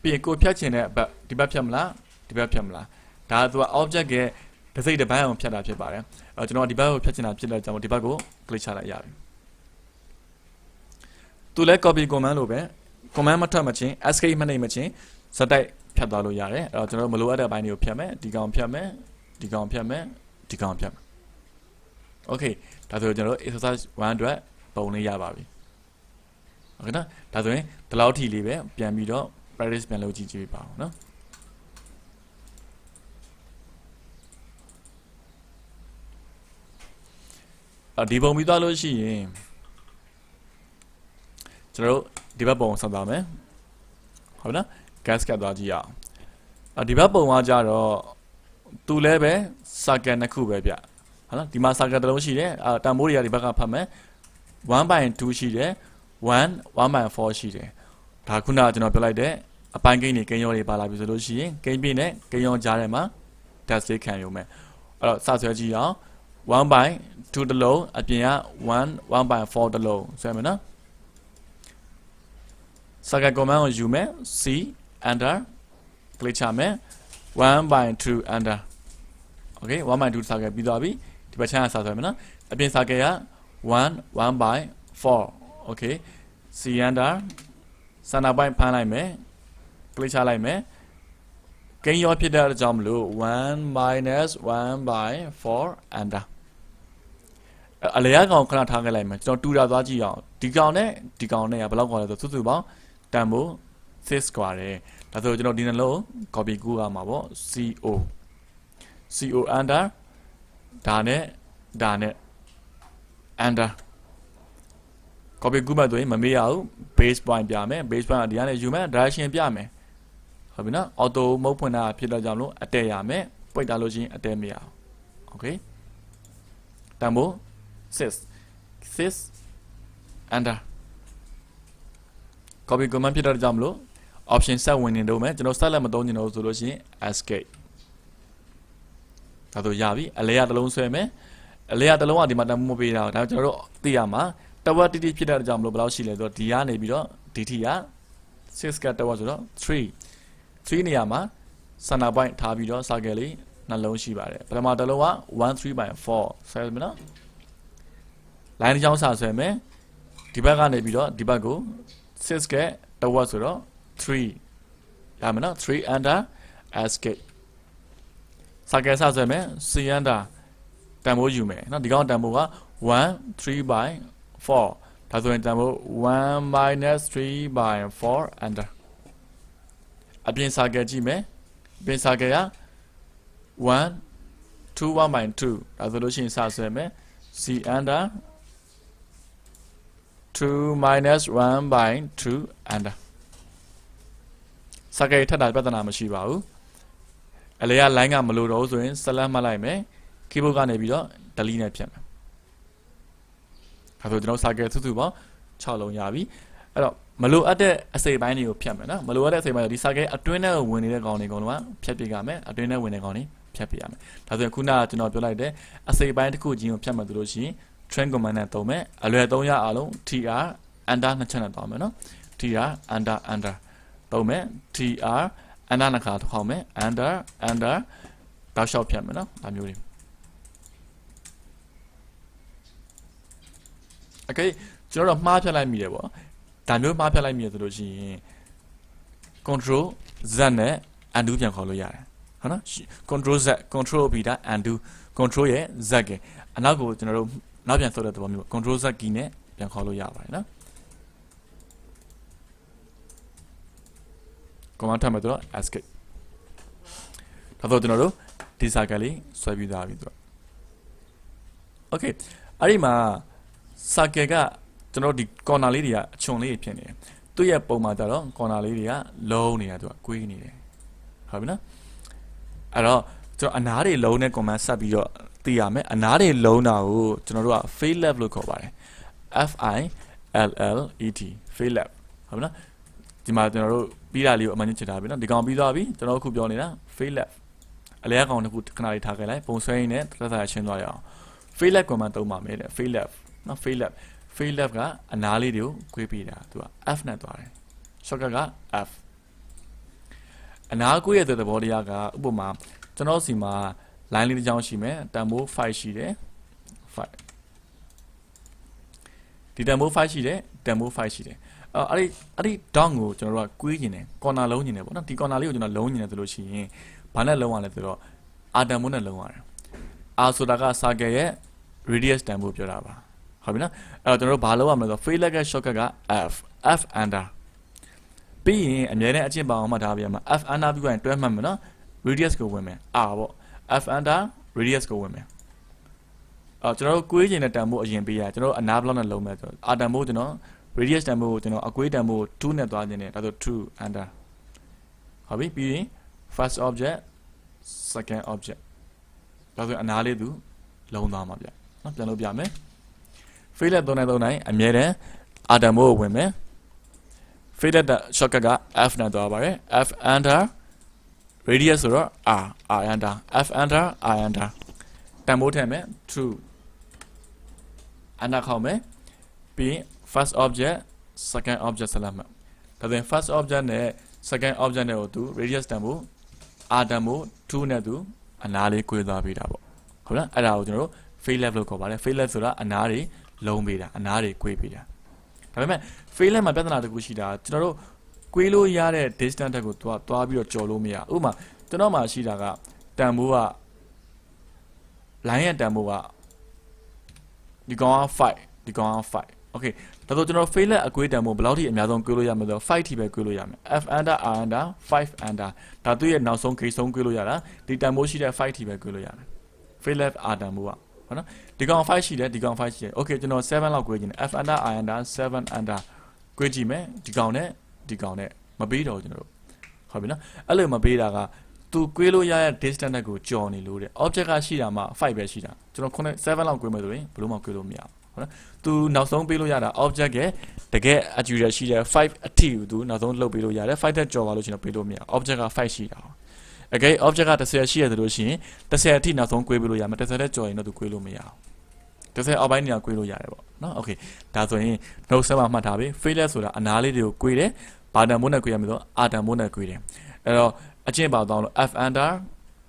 ပြီးရင်ကိုဖြတ်ချင်တဲ့ဘက်ဒီဘက်ဖြတ်မလားဒီဘက်ဖြတ်မလားဒါက object ရဲ့တစ်စိတ်တစ်ပိုင်းအောင်ဖြတ်တာဖြစ်ပါတယ်အဲ့တော့ကျွန်တော်ဒီဘက်ကိုဖြတ်ချင်တာဖြစ်တဲ့ကြောင့်ဒီဘက်ကို click ချလိုက်ရတယ်သူလဲ copy command လို့ပဲ command မထပ်မချင်း escape မနှိပ်မချင်းစတိုက်ဖြတ်သွားလို့ရတယ်အဲ့တော့ကျွန်တော်မလိုအပ်တဲ့ဘိုင်းတွေကိုဖြတ်မယ်ဒီကောင်ဖြတ်မယ်ဒီကောင်ဖြတ်မယ်ဒီကောင်ဖြတ်မယ် okay ဒါဆိုကျွန်တော် exercise 1အတွက်ပုံလေးရပါပြီဟုတ်ကဲ့နော်ဒါဆိုရင်ဒီလောက်ထိလေးပဲပြန်ပြီးတော့ practice ပြန်လုပ်ကြည့်ကြည့်ပါဦးနော်ဒီပုံပြီးသွားလို့ရှိရင်ကျွန်တော်တို့ဒီဘက်ပုံဆက်သွားမယ်ဟုတ်နော် gas ကသွားကြည့်ရအောင်ဒီဘက်ပုံကကြတော့သူလဲပဲ circle နှစ်ခုပဲဗျဟုတ်နော်ဒီမှာ circle တစ်လုံးရှိတယ်တန်ဖိုးတွေကဒီဘက်ကဖတ်မယ် 1/2 ရှိတယ်1/4 ရှိတယ်ဒါခုနကကျွန်တော်ပြောလိုက်တဲ့အပိုင်းကိန်းတွေကိန်းရောတွေပါလာပြီဆိုလို့ရှိရင်ကိန်းပြည့်နဲ့ကိန်းရောကြားထဲမှာ dash လေးခံရုံပဲအဲ့တော့စဆွဲကြည့်အောင်1/2 တလုံးအပြင်က1/4 တလုံးဆွဲမယ်နော် circle command ကိုယူမယ် c enter click ချမယ် 1/2 enter okay 1/2 circle ပြီးသွားပြီဒီဘက်ချမ်းကစဆွဲမယ်နော်အပြင် circle က1/4 okay c enter စံနာပိုင်းဖမ်းလိုက်မယ် click ချလိုက်မယ်ကိန်းရောဖြစ်တဲ့အကြောင်းမလို့1/1/4 enter အလဲကောင်ခဏထားခဲ့လိုက်မယ်ကျွန်တော်တူတာသွားကြည့်အောင်ဒီကောင်နဲ့ဒီကောင်နဲ့ကဘယ်လောက်ကွာလဲဆိုစုစုပေါင်းတန်ဖိုး6ကွာတယ်ဒါဆိုကျွန်တော်ဒီနှလုံး copy ကူးရမှာပေါ့ co enter ဒါနဲ့ enter copy ကူးမှဆိုရင်မမေ့ရဘူး base point ပြမယ် base point ကဒီကနေယူမယ် direction ပြမယ်ဟုတ်ပြီနော် auto mode ဖွင့်တာဖြစ်တော့ကြောင့်လို့အတဲရမယ်ပိတ်တာလို့ရှိရင်အတဲမရအောင် okay တန်ဖိုး6 enter copy command ဖြစ်တော့ကြောင့်မလို့ option set ဝင်နေတော့မယ်ကျွန်တော် set လည်းမသုံးချင်တော့ဆိုလို့ရှိရင် escape ဒါဆိုရပြီအလဲရတစ်လုံးဆွဲမယ်အလဲရတစ်လုံးကဒီမှာတန်ဖိုးမပေးတာဒါကျွန်တော်တို့သိရမှာတဝက်တိတိဖြစ်တဲ့ကြောင့်မလို့ဘယ်လောက်ရှိလဲဆိုတော့ဒီကနေပြီးတော့ဒီထိက6ကတဝက်ဆိုတော့3နေရာမှာစနာပိုင်းထားပြီးတော့ circle လေးနှလုံးရှိပါတယ်ပထမတစ်လုံးက 1/3/4 ဆွဲမယ်နော် line တစ်ချောင်းစဆွဲမယ်ဒီဘက်ကနေပြီးတော့ဒီဘက်ကို6ကတဝက်ဆိုတော့3ရမယ်နော်3 enter escape circle စဆွဲမယ် c enter တန်ဖိုးယူမယ်နော်ဒီကောင်တန်ဖိုးက 1/3/4 ဒါဆိုရင်တန်ဖိုး 1-3/4 enter အပြင် circle ကြည့်မယ်အပြင် circle က1 2 1/2 ဒါဆိုလို့ရှိရင်စဆွဲမယ် c enter 2-1/2 enter circle ထပ်တာပြဿနာမရှိပါဘူးအလဲက line ကမလို့တော့ဆိုရင် select မှတ်လိုက်မယ် keyboard ကနေပြီးတော့ delete နဲ့ဖြတ်မယ်ဒါဆိုကျွန်တော် circle စုစုပေါင်း6လုံးရပြီအဲ့တော့မလိုအပ်တဲ့အစိပ်ပိုင်းတွေကိုဖြတ်မယ်နော်မလိုအပ်တဲ့အစိပ်ပိုင်းတွေဒီ circle အတွင်းထဲကိုဝင်နေတဲ့ကောင်တွေအကုန်လုံးကဖြတ်ပြရမယ်အတွင်းထဲဝင်တဲ့ကောင်တွေဖြတ်ပြရမယ်ဒါဆိုရင်ခုနကကျွန်တော်ပြောလိုက်တဲ့အစိပ်ပိုင်းတစ်ခုချင်းကိုဖြတ်မှဆိုလို့ရှိရင် train command နဲ့သုံးမယ်အလွယ်သုံးရအောင် tr enter နှစ်ချက်နဲ့တောင်းမယ်နော် tr enter သုံးမယ် tr enter နှစ်ခါထောက်မယ် enter တောက်လျှောက်ဖြတ်မယ်နော်ဒါမျိုးတွေokay ကျွန်တော်တို့မှားဖြတ်လိုက်မိတယ်ပေါ့ဒါမျိုးမှားဖြတ်လိုက်မိရဆိုလို့ရှိရင် control z နဲ့ undo ပြန်ခေါ်လို့ရတယ် ဟုတ်နော် control z control ပြီးတာ undo control ရဲ့ z ကအနောက်ကိုကျွန်တော်တို့နောက်ပြန်ဆုပ်တဲ့သဘောမျိုး control z key နဲ့ပြန်ခေါ်လို့ရပါတယ်နော် command ထပ်မယ်ဆိုတော့ escape ဒါဆိုကျွန်တော်တို့ဒီစာကလေးဆွဲပြီးသားပြီဆိုတော့ okay အဲ့ဒီမှာစာကကကျွန်တော်ဒီ corner လေးတွေကအချွန်လေးဖြစ်နေတယ်သူ့ရဲ့ပုံမှာကျတော့ corner လေးတွေကလုံးနေတာသူကကွေးနေတယ်ဟုတ်ပြီနော်အဲ့တော့ကျွန်တော်အနားတွေလုံးနဲ့ command ဆက်ပြီးတော့သိရမယ်အနားတွေလုံးတာကိုကျွန်တော်တို့က fail left လို့ခေါ်ပါတယ် F I L L E T fail left ဟုတ်ပြီနော်ဒီမှာကျွန်တော်တို့ပြီးတာလေးကိုအမှန်ချင်းချထားပြီနော်ဒီကောင်ပြီးသွားပြီကျွန်တော်အခုပြောနေတာ fail left အလဲကောင်တစ်ခုခဏလေးထားခဲ့လိုက်ပုံဆွဲရင်းနဲ့သက်သာရှင်းသွားရအောင် fail left command သုံးပါမယ်တဲ့ fail left နော် fail left ကအနားလေးတွေကိုကွေးပေးတာသူက F နဲ့သွားတယ် shortcut က F အနားကွေးရတဲ့သဘောတရားကဥပမာကျွန်တော်စီမှာ line လေးတစ်ချောင်းရှိမယ်တန်ဖိုး5ရှိတယ်5ဒီတန်ဖိုး5ရှိတယ်တန်ဖိုး5ရှိတယ်အဲ့ဒီ down ကိုကျွန်တော်တို့ကကွေးနေတယ် corner လုံးနေတယ်ပေါ့နော်ဒီ corner လေးကိုကျွန်တော်လုံးနေတယ်ဆိုလို့ရှိရင်ဘာနဲ့လုံးရလဲဆိုတော့ r တန်ဖိုးနဲ့လုံးရတယ် r ဆိုတာက circle ရဲ့ radius တန်ဖိုးပြောတာပါဟုတ်ပြီနော်အဲ့တော့ကျွန်တော်တို့ဘာလုပ်ရမလဲဆိုတော့ fail left ရဲ့ shortcut က f under ပြီးရင်အမြဲတမ်းအကျင့်ပါအောင်မှတ်ထားပြရမှာ f under ပြီးရင်တွဲမှတ်မယ်နော် radius ကိုဝင်မယ် r ပေါ့ f under radius ကိုဝင်မယ်ကျွန်တော်တို့ကွေးခြင်းနဲ့တန်ဖိုးအရင်ပေးရကျွန်တော်တို့အနားဘလောက်နဲ့လုံးမယ်ဆိုတော့ r တန်ဖိုးကျွန်တော် radius တန်ဖိုးကိုကျွန်တော်အကွေးတန်ဖိုး2နဲ့သွားခြင်းနဲ့ဒါဆို2 under ဟုတ်ပြီပြီးရင် first object second object ဒါဆိုအနားလေးသူလုံးသွားမှာဗျနော်ပြန်လို့ပြမယ် fail left 3နိုင်အမြဲတမ်း r တန်ဖိုးကိုဝင်မယ် fail left shortcut က f နဲ့သွားပါတယ် f under radius ဆိုတော့ r under f under r under တန်ဖိုးထည့်မယ် true under ခေါက်မယ်ပြီး first object second object ဆက်လက်မယ်ဒါဆိုရင် first object နဲ့ second object နဲ့ကိုသူ radius တန်ဖိုး r တန်ဖိုး2နဲ့သူအနားလေးကွေးသွားပေးတာပေါ့ဟုတ်လားအဲ့ဒါကိုကျွန်တော်တို့ fail left လို့ခေါ်ပါတယ် fail left ဆိုတာအနားတွေလုံးပေးတာအနားတွေကွေးပေးတာဒါပေမဲ့ fail left မှာပြဿနာတစ်ခုရှိတာကျွန်တော်တို့ကွေးလို့ရတဲ့ distance တက်ကိုသွားပြီးတော့ကြော်လို့မရဥပမာကျွန်တော်မှာရှိတာကတန်ဖိုးက line ရဲ့တန်ဖိုးကဒီကောင်က5ဒီကောင်က5 okay ဒါဆိုကျွန်တော် fail left အကွေးတန်ဖိုးဘယ်လောက်ထိအများဆုံးကွေးလို့ရမလဲဆိုတော့5ထိပဲကွေးလို့ရမယ် f under r under 5 under ဒါသူ့ရဲ့နောက်ဆုံးဂိတ်ဆုံးကွေးလို့ရတာဒီတန်ဖိုးရှိတဲ့5ထိပဲကွေးလို့ရတယ် fail left r တန်ဖိုးကဟုတ်နော်ဒီကောင်5ရှိတယ်ဒီကောင်5ရှိတယ် okay ကျွန်တော်7လောက်ကွေးခြင်း f under r under 7 under ကွေးကြည့်မယ်ဒီကောင်နဲ့ဒီကောင်နဲ့မပေးတော့ကျွန်တော်တို့ဟုတ်ပြီနော်အဲ့လိုမပေးတာကသူကွေးလို့ရတဲ့ distance ကိုကြော်နေလို့တဲ့ object ကရှိတာမှ5ပဲရှိတာကျွန်တော်7လောက်ကွေးမယ်ဆိုရင်ဘယ်လို့မှကွေးလို့မရဘူးဟုတ်နော်သူနောက်ဆုံးပေးလို့ရတာ object ရဲ့တကယ် accurate ရှိတဲ့5အထိကိုသူနောက်ဆုံးလှုပ်ပေးလို့ရတယ်5တက်ကြော်ပါလို့ကျွန်တော်ပေးလို့မရ object က5ရှိတာokay object က10ရှိရတယ်လို့ရှိရင်10အထိနောက်ဆုံးကွေးပေးလို့ရမယ်10တက်ကြော်ရင်တော့သူကွေးလို့မရဘူး10အောက်ပိုင်းနေရာကွေးလို့ရတယ်ပေါ့နော် okay ဒါဆိုရင် note ဆက်မှာမှတ်ထားပြီ fail left ဆိုတာအနားလေးတွေကိုကွေးတယ်ဘာတန်မိုးနဲ့ကွေးရမယ်ဆို r တန်မိုးနဲ့ကွေးတယ်အဲ့တော့အချင်းပါတော့လို့ f under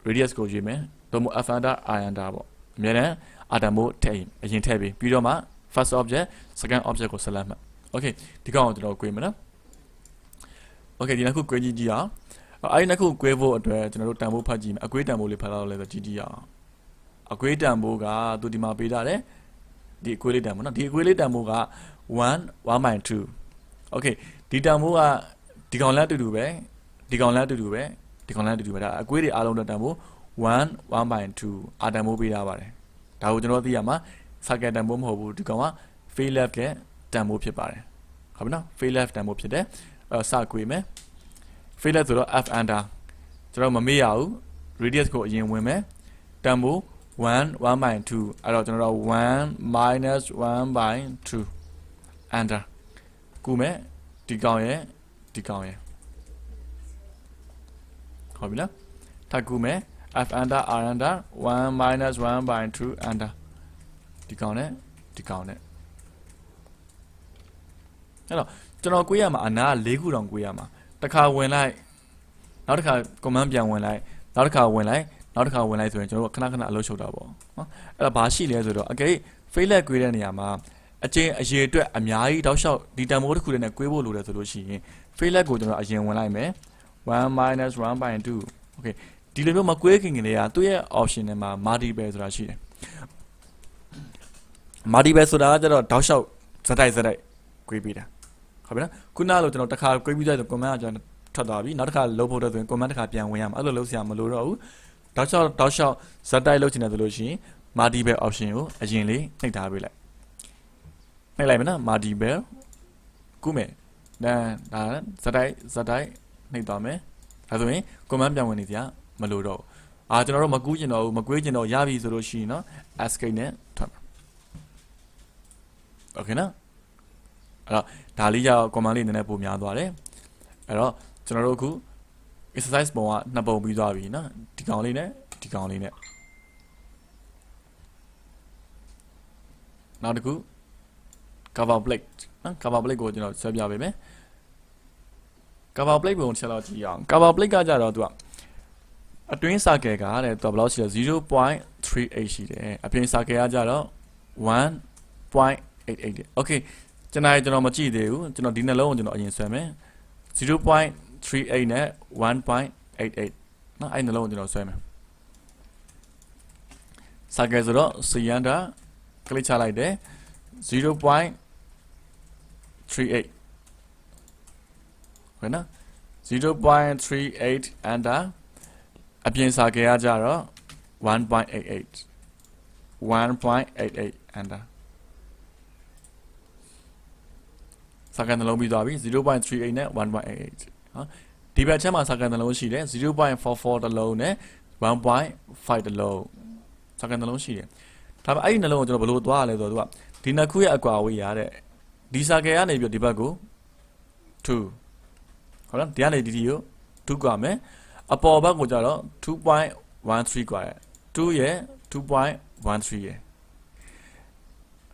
radius ကိုရွေးမယ်တော့ f under r under ပေါ့အမြဲတမ်း r တန်မိုးထည့်အရင်ထည့်ပြီးတော့မှ first object second object ကိုဆက်လက်မှတ် okay ဒီကောင်ကိုကျွန်တော်ကွေးမယ်နော် okay ဒီနှစ်ခုကွေးကြည့်ကြည့်အောင်အဲ့ဒီနှစ်ခုကွေးဖို့အတွက်ကျွန်တော်တို့တန်ဖိုးဖတ်ကြည့်မယ်အကွေးတန်ဖိုးလေးဖတ်လောက်လဲဆိုကြည့်ကြည့်အောင်အကွေးတန်ဖိုးကသူဒီမှာပေးထားတယ်ဒီအကွေးလေးတန်ဖိုးနော်ဒီအကွေးလေးတန်ဖိုးက1/2 okay ဒီတန်ဖိုးကဒီကောင်လက်တူတူပဲဒီကောင်လက်တူတူပဲဒီကောင်လက်တူတူပဲဒါအကွေးတွေအားလုံးတန်ဖိုး1/2 r တန်ဖိုးပေးထားပါတယ်ဒါကိုကျွန်တော်သိရမှာ circle တန်ဖိုးမဟုတ်ဘူးဒီကောင်က fail left ကတန်ဖိုးဖြစ်ပါတယ်ဟုတ်ပြီနော် fail left တန်ဖိုးဖြစ်တယ်စကွေးမယ် fail left ဆိုတော့ f under ကျွန်တော်မမေ့ရဘူး radius ကိုအရင်ဝင်မယ်တန်ဖိုး1/2အဲ့တော့ကျွန်တော်တို့1 minus 1/2 under ကူမယ်ဒီကောင်ရဲ့ဒီကောင်ရဲ့ဟုတ်ပြီလားထပ်ကူမယ် f under r under 1 minus 1/2 under ဒီကောင်နဲ့ဒီကောင်နဲ့အဲ့တော့ကျွန်တော်ကွေးရမှာအနာ4ခုတောင်ကွေးရမှာတစ်ခါဝင်လိုက်နောက်တစ်ခါ command ပြန်ဝင်လိုက်နောက်တစ်ခါဝင်လိုက်နောက်တစ်ခါဝင်လိုက်ဆိုရင်ကျွန်တော်ခဏခဏအလုပ်ရှုပ်တာပေါ့နော်အဲ့ဒါဘာရှိလဲဆိုတော့အကယ် fail left ကွေးတဲ့နေရာမှာအချင်းအရေအတွက်အများကြီးတောက်လျှောက်ဒီတန်ဖိုးတစ်ခုတည်းနဲ့ကွေးဖို့လိုတယ်ဆိုလို့ရှိရင် fail left ကိုကျွန်တော်အရင်ဝင်လိုက်မယ်1 minus 1/2 okay ဒီလိုမျိုးမကွေးခင်ကလေးကသူ့ရဲ့ option ထဲမှာ multiple ဆိုတာရှိတယ် multiple ဆိုတာကကျတော့တောက်လျှောက်ဇက်တိုက်ကွေးပြီးတာဟုတ်ပြီနော်ခုနကလို့ကျွန်တော်တစ်ခါကွေးပြီးသွားဆို command ကကျွန်တော်ထွက်သွားပြီနောက်တစ်ခါလုပ်ဖို့တော့ဆိုရင် command တစ်ခါပြန်ဝင်ရမှာအဲ့လိုလုပ်စရာမလိုတော့ဘူးတောက်လျှောက်ဇက်တိုက်လုပ်ချင်တယ်ဆိုလို့ရှိရင် multiple option ကိုအရင်လေးနှိပ်ထားပေးလိုက်နှိပ်လိုက်မယ်နော် multiple ကူးမယ်ဒါဇက်တိုက်နှိပ်သွားမယ်ဒါဆိုရင် command ပြန်ဝင်နေစရာမလိုတော့ဘူးကျွန်တော်တို့မကူးကျင်တော့ဘူးမကွေးကျင်တော့ရပြီဆိုလို့ရှိရင်နော် escape နဲ့ထွက်မှာโอเคနော်အဲ့တော့ဒါလေးကြောင့် command လေးနည်းနည်းပိုများသွားတယ်အဲ့တော့ကျွန်တော်တို့အခု exercise ပုံကနှစ်ပုံပြီးသွားပြီနော်ဒီကောင်လေးနဲ့ဒီကောင်လေးနဲ့နောက်တစ်ခု cover plate နော် cover plate ကိုကျွန်တော်ဆွဲပြပေးမယ် cover plate ပုံချက်တော့ကြည့်အောင် cover plate ကကြတော့သူကအတွင်း circle ကတဲ့သူကဘယ်လောက်ရှိလဲ 0.38 ရှိတယ်အပြင် circle ကကြတော့ 1.88 okay ကျွန်တော်မကြည့်သေးဘူးကျွန်တော်ဒီနှလုံးကိုကျွန်တော်အရင်ဆွဲမယ် 0.38 နဲ့ 1.88 နော်အဲ့နှလုံးကိုကျွန်တော်ဆွဲမယ် circle ဆိုတော့ center ကလစ်ချလိုက်တယ် 0.38 ဟုတ်နော် 0.38 enter အပြင် circle ကကြတော့ 1.88 enter circle နှလုံးပြီးသွားပြီ 0.38 နဲ့ 1.88 နော်ဒီဘက်ချက်မှာ circle နှလုံးရှိတယ် 0.44 တလုံးနဲ့ 1.5 တလုံး circle နှလုံးရှိတယ်ဒါပေမဲ့အဲ့ဒီနှလုံးကိုကျွန်တော်ဘယ်လိုသွားရလဲဆိုတော့သူကဒီနှစ်ခုရဲ့အကွာအဝေးရတဲ့ဒီ circle ကနေပြီးဒီဘက်ကို2ဟုတ်လားဒီကနေဒီကို2กว่าမယ်အပေါ်ဘက်ကိုကြတော့ 2.13 กว่าတယ်2ရဲ့ 2.13 ရဲ့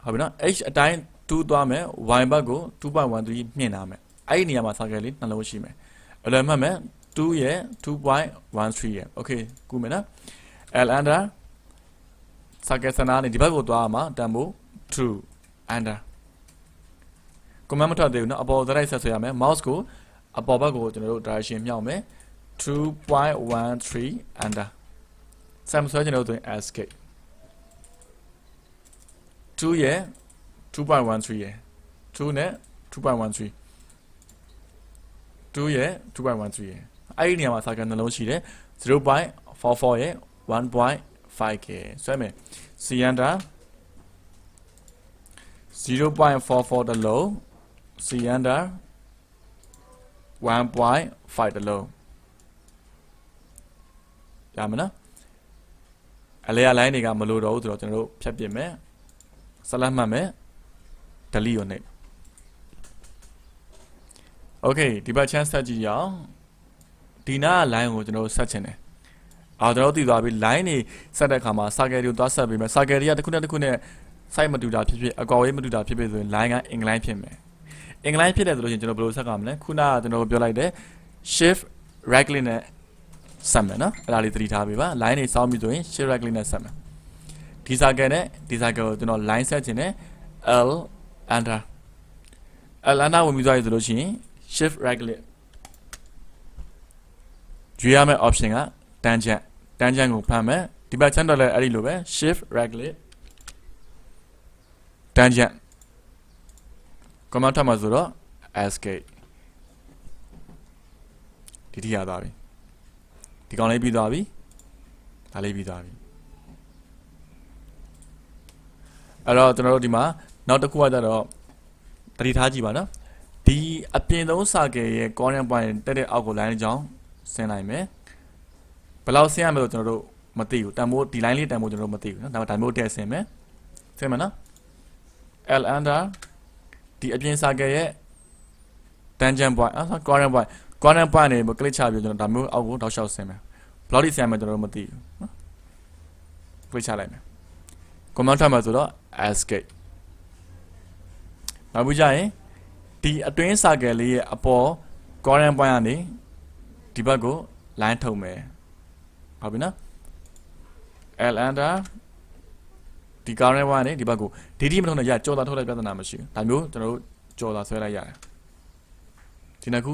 ဟုတ်ပြီနော် h အတိုင်း2သွားမယ် y ဘက်ကို 2.13 မြင့်လာမယ်အဲ့ဒီနေရာမှာ circle လေးနှလုံးရှိမယ်အလွယ်မှတ်မယ်2ရဲ့ 2.13 ရဲ့ okay ကူမယ်နော် l under circle စနာနေဒီဘက်ကိုသွားမှာတန်ဖို့2 under command မထွက်သေးဘူးနော်အပေါ်တိုင်းဆက်ဆွဲရမယ် mouse ကိုအပေါ်ဘက်ကိုကျွန်တော်တို့ direction မြောက်မယ် 2.13 under ဆက်မဆွဲကျွန်တော်တို့ escape 2ရဲ့ 2.13 ရဲ့2နဲ့ 2.13 2ရဲ့ 2.13 ရဲ့အဲ့ဒီနေရာမှာ circle နှလုံးရှိတယ် 0.44 ရဲ့ 1.5 ရဲ့ဆွဲမယ် c under 0.44 တလုံး c under 1.5 တလုံးရမလားအလဲအလိုင်းတွေကမလိုတော့ဘူးဆိုတော့ကျွန်တော်တို့ဖြတ်ပြစ်မယ်ဆက်လက်မှတ်မယ် delete ကိုနှိပ် okay ဒီဘက် chance ဆက်ကြည့်ရအောင်ဒီနား line ကိုကျွန်တော်တို့ဆက်ချင်တယ်ကျွန်တော်တို့သိသွားပြီ line တွေဆက်တဲ့အခါမှာ circle တွေကိုသွားဆက်ပြီးမယ် circle တွေကတစ်ခုနဲ့ site မတူတာဖြစ်အကွာဝေးမတူတာဖြစ်ဆိုရင် line က incline ဖြစ်မယ် incline ဖြစ်တယ်ဆိုလို့ရှိရင်ကျွန်တော်ဘယ်လိုဆက်ကမလဲခုနကကျွန်တော်ပြောလိုက်တယ် shift right click နဲ့ဆက်မယ်နော်အဲ့ဒါလေးသတိထားပေးပါ line တွေစောင်းပြီးဆိုရင် shift right click နဲ့ဆက်မယ်ဒီ circle နဲ့ဒီ circle ကိုကျွန်တော် line ဆက်ချင်တယ် l under ဝင်ပြီးသွားပြီဆိုလို့ရှိရင် shift right click ရွေးရမယ့် option က tangent ကိုဖမ်းမယ်ဒီဘက် channel လည်းအဲ့ဒီလိုပဲ shift right click tangent command ထပ်မှာဆိုတော့ escape ဒီထိရသွားပြီဒီကောင်လေးပြီးသွားပြီဒါလေးပြီးသွားပြီအဲ့တော့ကျွန်တော်တို့ဒီမှာနောက်တစ်ခုကကြတော့တတိထားကြည့်ပါနော်ဒီအပြင်သုံး circle ရဲ့ corner point တက်တဲ့အောက်ကို line အကြောင်းဆင်းလိုက်မယ်ဘယ်လောက်ဆင်းရမလဲကျွန်တော်တို့မသိဘူးတန်ဖိုးဒီ line လေးတန်ဖိုးကျွန်တော်တို့မသိဘူးနော်ဒါမျိုးတက်ဆင်းမယ်နော် l under ဒီအပြင် circle ရဲ့ tangent point corner point နေ click ချပြီးကျွန်တော်ဒါမျိုးအောက်ကိုတောက်လျှောက်ဆင်းမယ်ဘယ်လောက်ထိဆင်းရမလဲကျွန်တော်တို့မသိဘူးနော် click ချလိုက်မယ် command ထပ်မှာဆိုတော့ escape နောက်ပြီးကြရင်ဒီအတွင်း circle လေးရဲ့အပေါ် corner point ကနေဒီဘက်ကို line ထုတ်မယ်ဟုတ်ပြီနော် l under ဒီ corner point ကနေဒီဘက်ကိုဒီမထုတ်နဲ့ကြော်တာထုတ်လိုက်ပြဿနာမရှိဘူးဒါမျိုးကျွန်တော်တို့ကြော်တာဆွဲလိုက်ရတယ်ဒီနှစ်ခု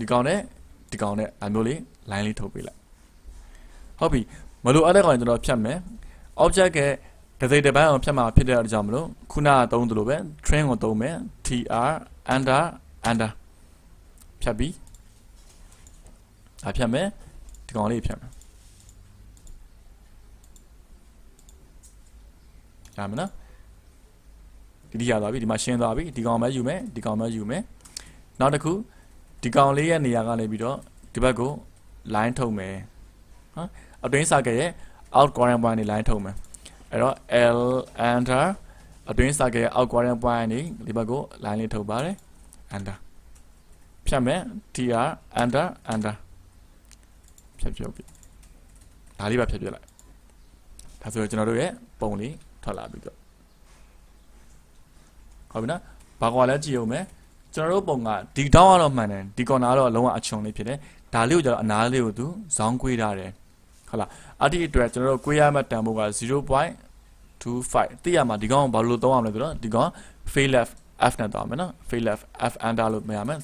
ဒီကောင်နဲ့ဒါမျိုးလေး line လေးထုတ်ပေးလိုက် ဟုတ်ပြီမလိုအပ်တဲ့ကောင်ကျွန်တော်ဖြတ်မယ် object ရဲ့တစ်စိတ်တစ်ပိုင်းအောင်ဖြတ်မှာဖြစ်တဲ့အကြောင်းမလို့ခုနကသုံးသလိုပဲ train ကိုသုံးမယ် tr under ဖြတ်ပြီးဖြတ်မယ်ဒီကောင်လေးဖြတ်မယ်ရမယ်နော်ဒီရသွားပြီဒီမှာရှင်းသွားပြီဒီကောင်ပဲယူမယ်ဒီကောင်ပဲယူမယ်နောက်တစ်ခုဒီကောင်လေးရဲ့နေရာကနေပြီးတော့ဒီဘက်ကို line ထုတ်မယ်နော်အတွင်း circle ရဲ့ out quadrant point နေ line ထုတ်မယ်အဲ့တော့ l enter အတွင်း circle ရဲ့ out quadrant point နေဒီဘက်ကို line လေးထုတ်ပါတယ် enter ဖြတ်မယ် tr enter ဖြတ်ပြုတ်ပြီဒါလေးပါဖြတ်ပြလိုက်ဒါဆိုရင်ကျွန်တော်တို့ရဲ့ပုံလေးထွက်လာပြီတော့ဟုတ်ပြီနော်ဘာကွာလဲကြည့်အောင်မယ်ကျွန်တော်တို့ပုံကဒီတောင်းကတော့မှန်တယ်ဒီ corner ကတော့အလုံးဝအချွန်လေးဖြစ်တယ်ဒါလေးကိုကျတော့အနားလေးကိုသူဇောင်းကွေးထားတယ်ဟုတ်လားအဲ့ဒီအတွက်ကျွန်တော်တို့ကွေးရမယ့်တန်ဖိုးက 0.25 သိရမှာဒီကောင်ဘာလို့သုံးရမလဲဆိုတော့ဒီကောင် fail left f နဲ့သွားမယ်နော် fail left f under လို့မရမယ်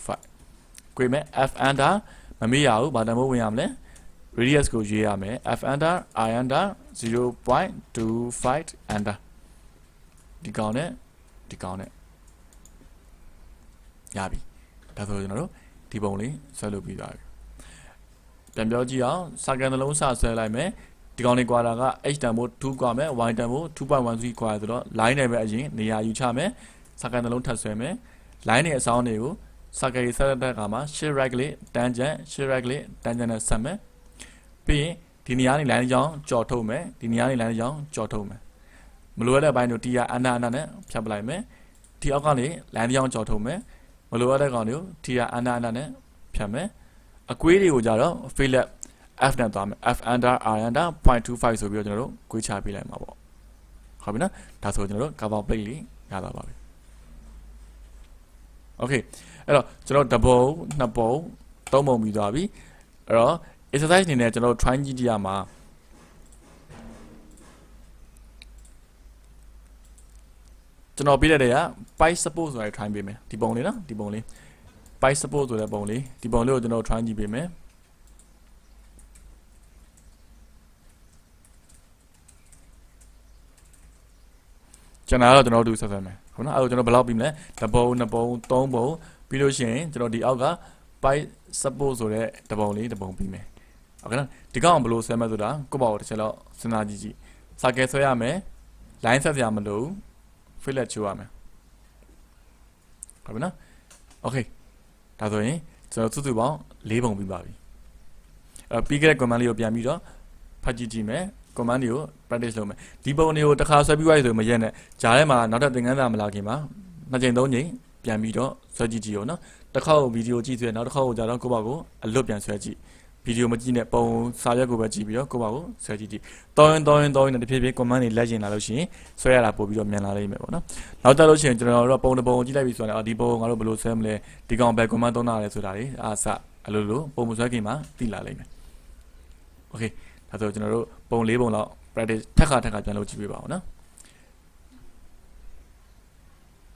0.25 ကွေးမယ် f under မမေ့ရဘူးဘာတန်ဖိုးဝင်ရမလဲ radius ကိုရွေးရမယ် f under I under 0.25 under ဒီကောင်နဲ့ရပြီဒါဆိုကျွန်တော်တို့ဒီပုံလေးဆွဲလုပ်ပြီးသွားပြီပြန်ပြောကြည့်အောင်စာကန်နှလုံးစဆွဲလိုက်မယ်ဒီကောင်လေးကွာတာက h တန်ဖိုး2ကွာမယ် y တန်ဖိုး 2.13 ကွာဆိုတော့ line နဲ့ပဲအရင်နေရာယူချမယ်စာကန်နှလုံးထပ်ဆွဲမယ် line နဲ့အစောင်းတွေကိုစာကန်ရေးဆက်တဲ့အခါမှာ shift right လေး tangent shift right လေး tangent နဲ့ဆက်မယ်ပြီးရင်ဒီနေရာနေ line ကြောင်းကြော်ထုတ်မယ်ဒီနေရာနေ line ကြောင်းကြော်ထုတ်မယ်မလိုရတဲ့အပိုင်းတို့ tr under နဲ့ဖြတ်ပလိုက်မယ်ဒီအောက်ကနေ line ကြောင်းကြော်ထုတ်မယ်မလိုရတဲ့ကောင်တွေကို tr under နဲ့ဖြတ်မယ်အကွေးတွေကိုကြတော့ fail left f နဲ့သွားမယ် f under r under 0.25 ဆိုပြီးတော့ကျွန်တော်တို့ကွေးချပေးလိုက်မှာပေါ့ဟုတ်ပြီနော်ဒါဆိုကျွန်တော်တို့ cover plate လေးရတာပါပြီ okay အဲ့တော့ကျွန်တော်တပုံနှစ်ပုံသုံးပုံပြီးသွားပြီအဲ့တော့ exercise အနေနဲ့ကျွန်တော် try ကြည့်ကြရမှာကျွန်တော်ပြတဲ့တဲ့က pipe support ဆိုတာ try ပေးမယ်ဒီပုံလေးနော်ဒီပုံလေး pipe support ဆိုတဲ့ပုံလေးဒီပုံလေးကိုကျွန်တော် try ကြည့်ပေးမယ်ကျွန်တော်ကတော့ကျွန်တော်တို့ဆက်ဆက်မယ်ဟုတ်နော်အဲ့တော့ကျွန်တော်ဘယ်လောက်ပြီးမလဲတစ်ပုံနှစ်ပုံသုံးပုံပြီးလို့ရှိရင်ကျွန်တော်ဒီအောက်က pipe support ဆိုတဲ့တစ်ပုံလေးတစ်ပုံပြီးမယ်ဟုတ်ကဲ့နော်ဒီကောင်ဘယ်လိုဆွဲမလဲဆိုတာကိုယ့်ဘောက်တစ်ချက်လောက်စဉ်းစားကြည့်ကြည့် circle ဆွဲရမယ် line ဆက်စရာမလို fill လက်ချိုးရမယ်ဟုတ်ပြီနော် okay ဒါဆိုရင်ကျွန်တော်စုစုပေါင်း၄ပုံပြီးပါပြီအဲ့ပြီးခဲ့တဲ့ command လေးကိုပြန်ပြီးတော့ဖတ်ကြည့်ကြည့်မယ် command တွေကို practice လုပ်မယ်ဒီပုံတွေကိုတစ်ခါဆွဲပြီးသွားပြီဆိုရင်မရက်နဲ့ဂျားထဲမှာနောက်ထပ်သင်ခန်းစာမလာခင်မှာနှစ်ကြိမ်သုံးကြိမ်ပြန်ပြီးတော့ဆွဲကြည့်ကြည့်ရောနော်တစ်ခါကိုဗီဒီယိုကြည့်ဆွဲနောက်တစ်ခါကိုကြာတော့ကိုယ့်ဘာကိုအလွတ်ပြန်ဆွဲကြည့်ဗီဒီယိုမကြည့်နဲ့ပုံစာရွက်ကိုပဲကြည့်ပြီးတော့ကိုယ့်ဘာကိုဆွဲကြည့်ကြည့်တောင်းရင်နဲ့တဖြည်းဖြည်း command တွေလက်ကျင်လာလို့ရှိရင်ဆွဲရတာပို့ပြီးတော့မြန်လာလိမ့်မယ်ပေါ့နော်နောက်တက်လို့ရှိရင်ကျွန်တော်တို့ပုံတစ်ပုံကြည့်လိုက်ပြီဆိုတော့ဒီပုံငါတို့ဘယ်လိုဆွဲမလဲဒီကောင်ဘယ် command သုံးတာလဲဆိုတာတွေအားစအလိုလိုပုံမဆွဲခင်မှာသိလာလိမ့်မယ် okay ဒါဆိုကျွန်တော်တို့ပုံ၄ပုံလောက် practice ထက်ခါပြန်လုပ်ကြည့်ပေးပါဦးနော်